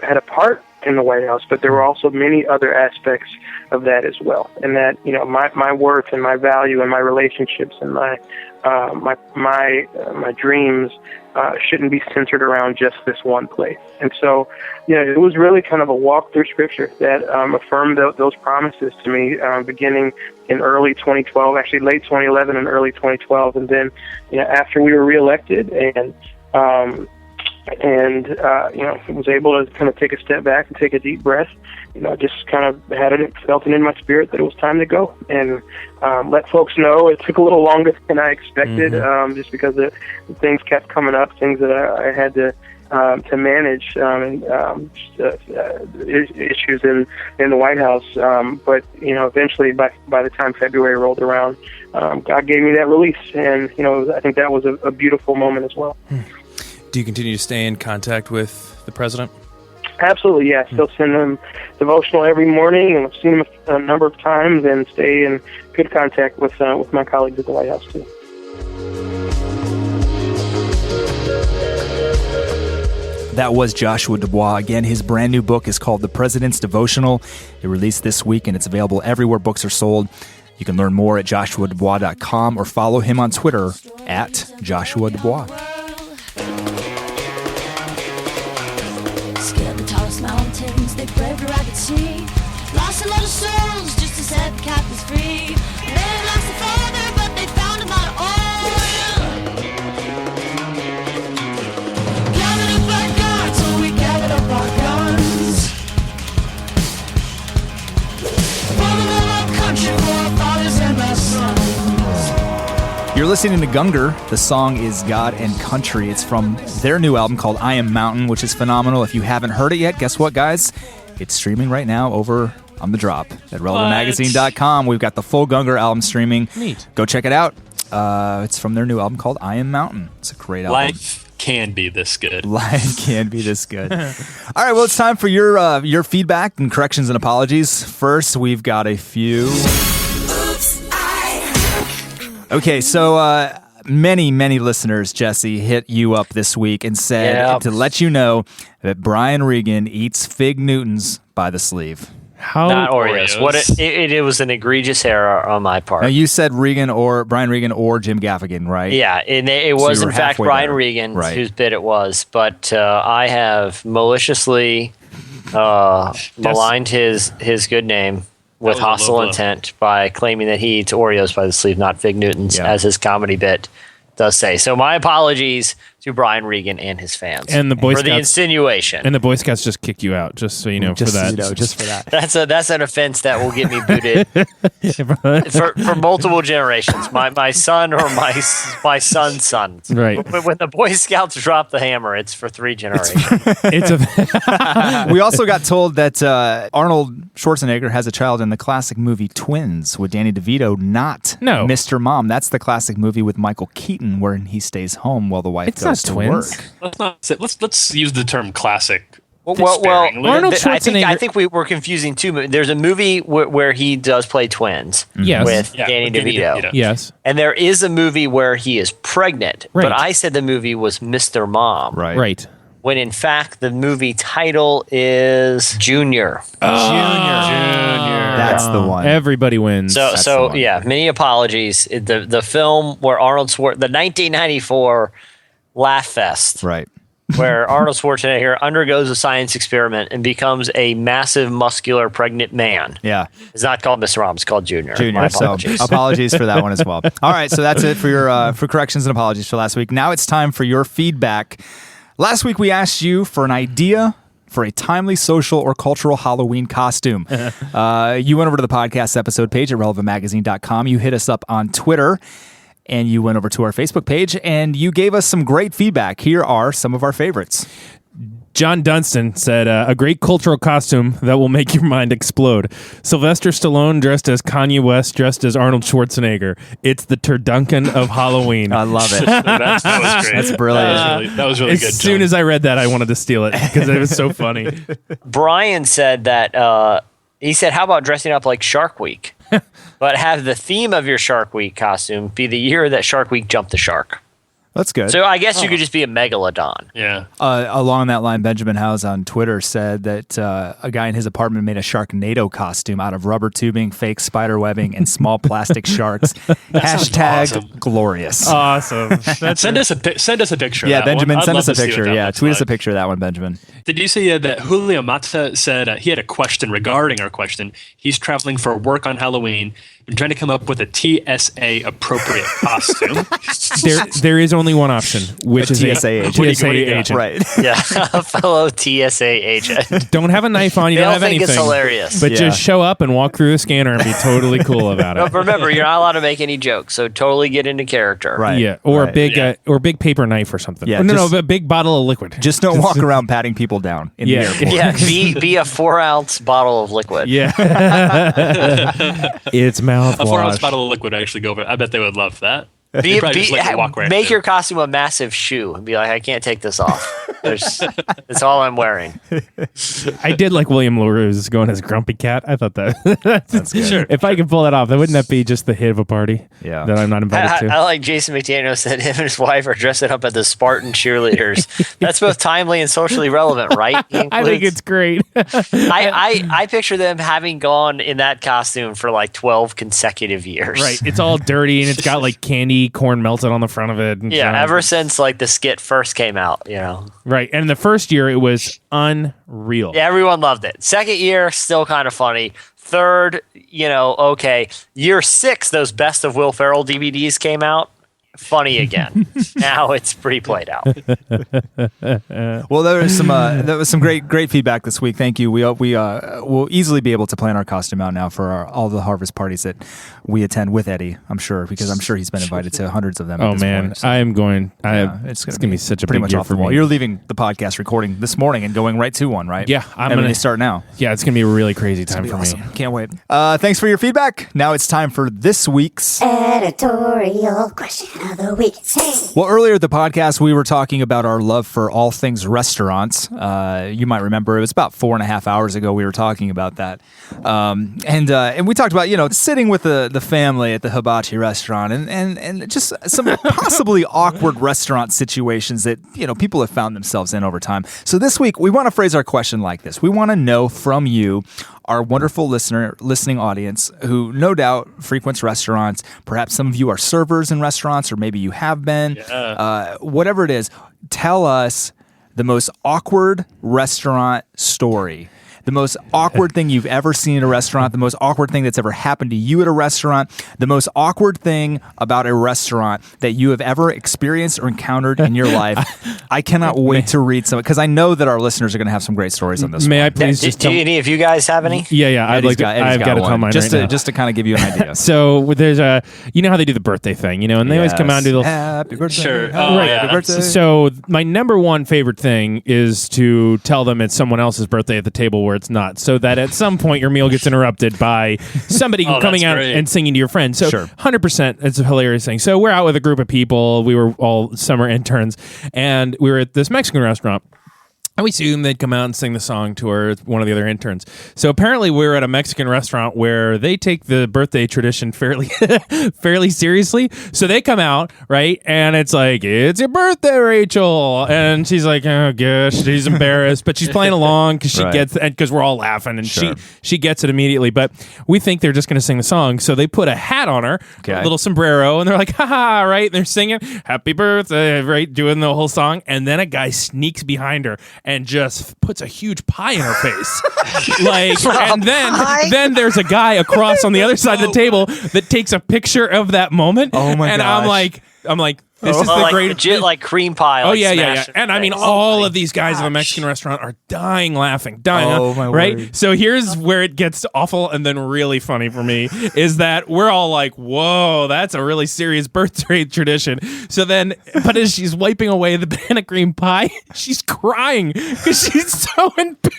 had a part in the White House, but there were also many other aspects of that as well. And that, my worth and my value and my relationships and my dreams shouldn't be centered around just this one place. And so, it was really kind of a walk through Scripture that affirmed those promises to me, beginning in early 2012, actually late 2011 and early 2012. And then, after we were reelected and was able to kind of take a step back and take a deep breath, just kind of felt it in my spirit that it was time to go and let folks know. It took a little longer than I expected, just because the things kept coming up, things that I had to manage, issues in the White House. But eventually, by the time February rolled around, God gave me that release, and I think that was a beautiful moment as well. Do you continue to stay in contact with the president? Absolutely, yeah. Still send him devotional every morning, and I've seen him a number of times, and stay in good contact with my colleagues at the White House too. That was Joshua DuBois. Again, his brand new book is called The President's Devotional. It released this week, and it's available everywhere books are sold. You can learn more at joshuadubois.com or follow him on Twitter at Joshua DuBois. Scaled the tallest mountains, they braved a ragged sea. Lost a lot of souls just to set the captives free. They lost a father, but they found him out of oil. Gathered up our guards, so we gathered up our guns. For the love of country, for our fathers and our sons. You're listening to Gungor. The song is God and Country. It's from their new album called I Am Mountain, which is phenomenal. If you haven't heard it yet, guess what, guys? It's streaming right now over on The Drop at relevantmagazine.com. We've got the full Gungor album streaming. Neat. Go check it out. It's from their new album called I Am Mountain. It's a great album. Life can be this good. Life can be this good. All right, well, it's time for your feedback and corrections and apologies. First, we've got a few. Okay, so many listeners, Jesse, hit you up this week and said to let you know that Brian Regan eats Fig Newtons by the sleeve. How? Not Oreos. It was an egregious error on my part. Now, you said Brian Regan or Jim Gaffigan, right? Yeah, and it So was you were in fact halfway Brian there. Regan Right. whose bid it was, but I have maliciously maligned his good name with That was a hostile low blow. intent by claiming that he eats Oreos by the sleeve, not Fig Newtons, Yeah. as his comedy bit does say. So my apologies to Brian Regan and his fans And the Boy for the Scouts- insinuation. And the Boy Scouts just kicked you out, just so you know, Just for that. so you know, just for that. That's an offense that will get me booted for multiple generations. My son or my son's son. Right. When the Boy Scouts drop the hammer, it's for 3 generations. It's a We also got told that Arnold Schwarzenegger has a child in the classic movie Twins with Danny DeVito, not No. Mr. Mom. That's the classic movie with Michael Keaton where he stays home while the wife It's goes not to twins. work. Let's use the term classic. Well, sparingly. Arnold I Schwarzenegger- think we're confusing two movies. There's a movie where he does play twins yes, with Yeah, Danny with Danny DeVito. DeVito. yes. And there is a movie where he is pregnant, Right. but I said the movie was Mr. Mom. Right. When in fact the movie title is Junior. Junior. That's the one. Everybody wins. That's the So one. yeah, many apologies. The film where the 1994 Laugh Fest, Right. where Arnold Schwarzenegger undergoes a science experiment and becomes a massive, muscular, pregnant man. Yeah. It's not called Mr. Mom, it's called Junior. Junior. My So apologies. apologies for that one as well. All right, so that's it for your for corrections and apologies for last week. Now it's time for your feedback. Last week we asked you for an idea for a timely social or cultural Halloween costume. You went over to the podcast episode page at relevantmagazine.com. You hit us up on Twitter. And you went over to our Facebook page and you gave us some great feedback. Here are some of our favorites. John Dunstan said, a great cultural costume that will make your mind explode. Sylvester Stallone dressed as Kanye West, dressed as Arnold Schwarzenegger. It's the Turduncan of Halloween. I love it. That was great. That's brilliant. That was really good. As soon John. as I read that, I wanted to steal it because it was so funny. Brian said that, he said, how about dressing up like Shark Week? but have the theme of your Shark Week costume be the year that Shark Week jumped the shark. That's good. So I guess you could just be a megalodon. Yeah. Along that line, Benjamin Howes on Twitter said that a guy in his apartment made a Sharknado costume out of rubber tubing, fake spider webbing, and small plastic sharks. Hashtag awesome. glorious. Awesome. Send us a picture. Yeah, of that Benjamin, one. I'd send love us a to see what picture. that Yeah, looks tweet us a like. picture of that one, Benjamin. Did you see that Julio Mata said he had a question regarding our question? He's traveling for work on Halloween and trying to come up with a TSA appropriate costume. There is only one option, which A is TSA a agent. TSA What do you got? agent. Right. Yeah, a fellow TSA agent. Don't have a knife on you. They Don't all have think anything. it's hilarious. But Yeah. just show up and walk through the scanner and be totally cool about But it. remember, you're not allowed to make any jokes, so totally get into character. Right. Yeah, or right. a big Yeah. or big paper knife or something. Yeah, Or no, just- a big bottle of liquid. Just don't walk around patting people down in Yeah. the airport. Yeah, be a 4-ounce bottle of liquid. Yeah, it's mouthwash. A 4-ounce bottle of liquid would actually go over. I bet they would love that. Be, They'd probably just let you walk right make through. your costume a massive shoe and be like, I can't take this off. That's all I'm wearing. I did like William LaRue's going as Grumpy Cat. I thought that's good. Sure. If I could pull that off, wouldn't that be just the hit of a party? Yeah. that I'm not invited to. I like Jason McDaniel said him and his wife are dressing up as the Spartan cheerleaders. That's both timely and socially relevant, right? He I think includes- it's great. I picture them having gone in that costume for like 12 consecutive years. Right, it's all dirty and it's got like candy corn melted on the front of it. And Yeah, junk. ever since like the skit first came out, Right, and the first year it was unreal. Yeah, everyone loved it. Second year, still kind of funny. Third, okay. Year 6, those Best of Will Ferrell DVDs came out. Funny again. Now it's pretty played out. Well, there was some great feedback this week. Thank you. We will easily be able to plan our costume out now for all the harvest parties that we attend with Eddie. I'm sure because I'm sure he's been invited to hundreds of them. Oh at this man, point, so, I am going. it's gonna be such a pretty big much year off for the wall. me. You're leaving the podcast recording this morning and going right to one, right? Yeah, I'm gonna gonna start now. Yeah, it's gonna be a really crazy time for Awesome. me. Can't wait. Thanks for your feedback. Now it's time for this week's. Editorial question of the week. Hey. Well, earlier in the podcast, we were talking about our love for all things restaurants. You might remember it was about 4.5 hours ago we were talking about that. And we talked about, sitting with the family at the hibachi restaurant and just some possibly awkward restaurant situations that, people have found themselves in over time. So this week, we want to phrase our question like this. We want to know from you, our wonderful listening audience who no doubt frequents restaurants. Perhaps some of you are servers in restaurants or maybe you have been. Whatever it is, tell us the most awkward restaurant story. The most awkward thing you've ever seen in a restaurant, the most awkward thing that's ever happened to you at a restaurant, the most awkward thing about a restaurant that you have ever experienced or encountered in your life. I cannot wait to read some because I know that our listeners are going to have some great stories on this. May one. I please Do just tell? any of you guys have any? Yeah. I'd like to. I've got to tell one. mine just right now. to kind of give you an idea. So there's how they do the birthday thing, and they always come out and do the happy birthday. Sure. Oh, Right. happy birthday. So my number one favorite thing is to tell them it's someone else's birthday at the table where it's not, so that at some point your meal gets interrupted by somebody Oh, coming that's out great. and singing to your friend. So Sure. 100%, it's a hilarious thing. So we're out with a group of people. We were all summer interns, and we were at this Mexican restaurant. And we assumed they'd come out and sing the song to one of the other interns. So apparently we're at a Mexican restaurant where they take the birthday tradition fairly seriously. So they come out, right? And it's like, it's your birthday, Rachel. And she's like, oh gosh, she's embarrassed, but she's playing along because she Right. gets, and because we're all laughing and Sure. she gets it immediately. But we think they're just going to sing the song. So they put a hat on her, Okay. a little sombrero, and they're like, haha, right? And they're singing happy birthday, right? Doing the whole song. And then a guy sneaks behind her and just puts a huge pie in her face. And then there's a guy across on the other side of the table that takes a picture of that moment. Oh my and gosh. I'm like, this is the like great legit, like cream pie. Oh like, yeah. smashed in And I mean, face. all of these guys in the Mexican restaurant are dying laughing, Oh, my right? word. So here's where it gets awful and then really funny for me is that we're all like, "Whoa, that's a really serious birthday tradition." So then, but as she's wiping away the banana cream pie, she's crying because she's so embarrassed.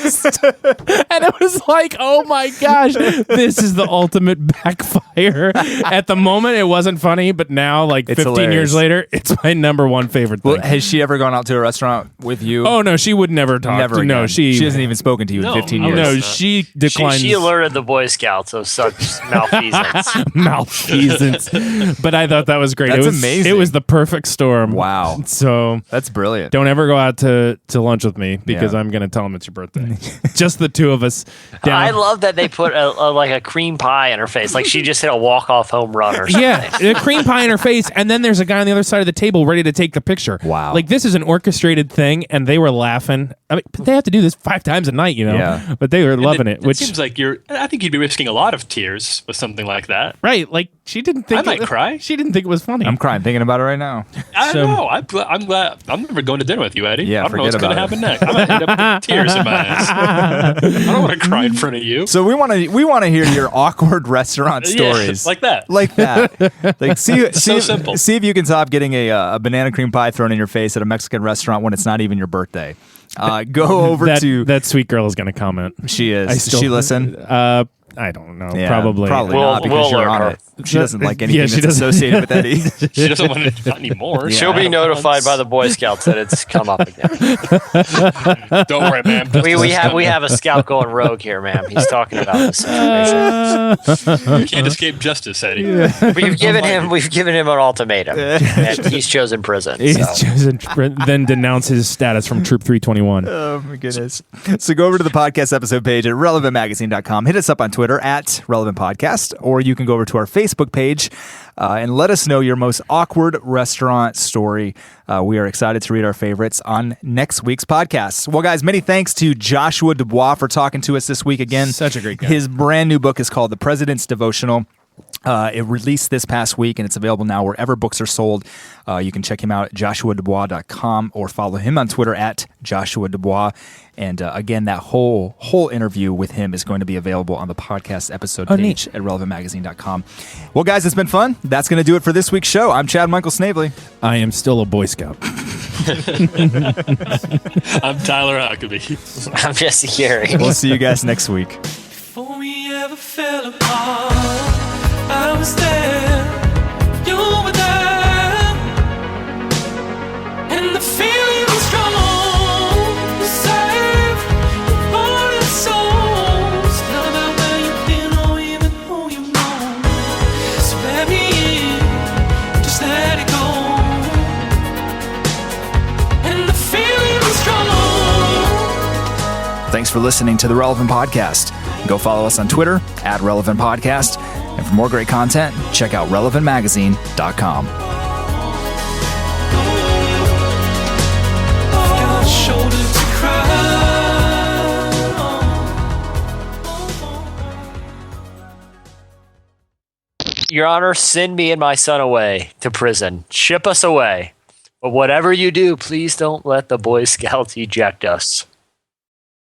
worst. And it was like, oh my gosh, this is the ultimate backfire. At the moment, it wasn't funny, but now, like It's 15 years hilarious. later, it's my number one favorite thing. Well, has she ever gone out to a restaurant with you? Oh no, she would never talk. Never. No, again. she hasn't even spoken to you No, in 15 I years. would- No, she declines. She alerted the Boy Scouts of such malfeasance. malfeasance. But I thought that was great. That's it was amazing. It was the perfect storm. Wow. So That's brilliant. don't ever go out to lunch with me because Yeah. I'm going to tell them it's your birthday. Just the two of us. Down. I love that they put like a cream pie in her face, like she just hit a walk-off home run or something. Yeah, a cream pie in her face, and then there's a guy on the other side of the table ready to take the picture. Wow. Like this is an orchestrated thing, and they were laughing. I mean, they have to do this 5 times a night, Yeah. But they were loving it. Which seems like I think you'd be risking a lot of tears with something like that. right, like she didn't think I might cry. She didn't think it was funny. I'm crying thinking about it right now. I So- know. I'm glad. I'm never going to dinner with you, Eddie. Yeah, I don't know what's forget going to about happen next. I might end up with tears in my eyes. I don't want to cry in front of you. So we want to hear your awkward restaurant Yeah, stories like that. like that. Like see simple. See if you can stop getting a banana cream pie thrown in your face at a Mexican restaurant when it's not even your birthday. Go over to that sweet girl is going to comment. she is. I Does still she listen? I don't know. Yeah, probably. not We'll because you're alert on her. it. She doesn't like Yeah, anything she that's doesn't. associated with Eddie. She doesn't want to not anymore. She'll be notified by the Boy Scouts that it's come up again. Don't worry, man. We have a scout going rogue here, ma'am. He's talking about the situation. You can't escape justice, Eddie. We've given him an ultimatum, and he's chosen prison. He's So. chosen, then denounce his status from Troop 321. Oh my goodness. So go over to the podcast episode page at relevantmagazine.com. Hit us up on Twitter at Relevant Podcast, or you can go over to our Facebook page and let us know your most awkward restaurant story. We are excited to read our favorites on next week's podcast. Well, guys, many thanks to Joshua DuBois for talking to us this week again. Such a great guy. His brand new book is called The President's Devotional. It released this past week, and it's available now wherever books are sold. You can check him out at joshuadubois.com or follow him on Twitter at Joshua DuBois. And again, that whole interview with him is going to be available on the podcast episode page at relevantmagazine.com. Well, guys, it's been fun. That's going to do it for this week's show. I'm Chad Michael Snavely. I am still a Boy Scout. I'm Tyler Huckabee. I'm Jesse Carey. We'll see you guys next week. Before we ever fell apart, I was there, you were there, and the feeling was strong, safe, heart and soul. Tell about where you've been or even who you know. So let me in, just let it go, and the feeling was strong. Thanks for listening to the Relevant Podcast. Go follow us on Twitter at Relevant Podcast. And for more great content, check out relevantmagazine.com. Got a shoulder to cry on. Your Honor, send me and my son away to prison. Ship us away. But whatever you do, please don't let the Boy Scouts eject us.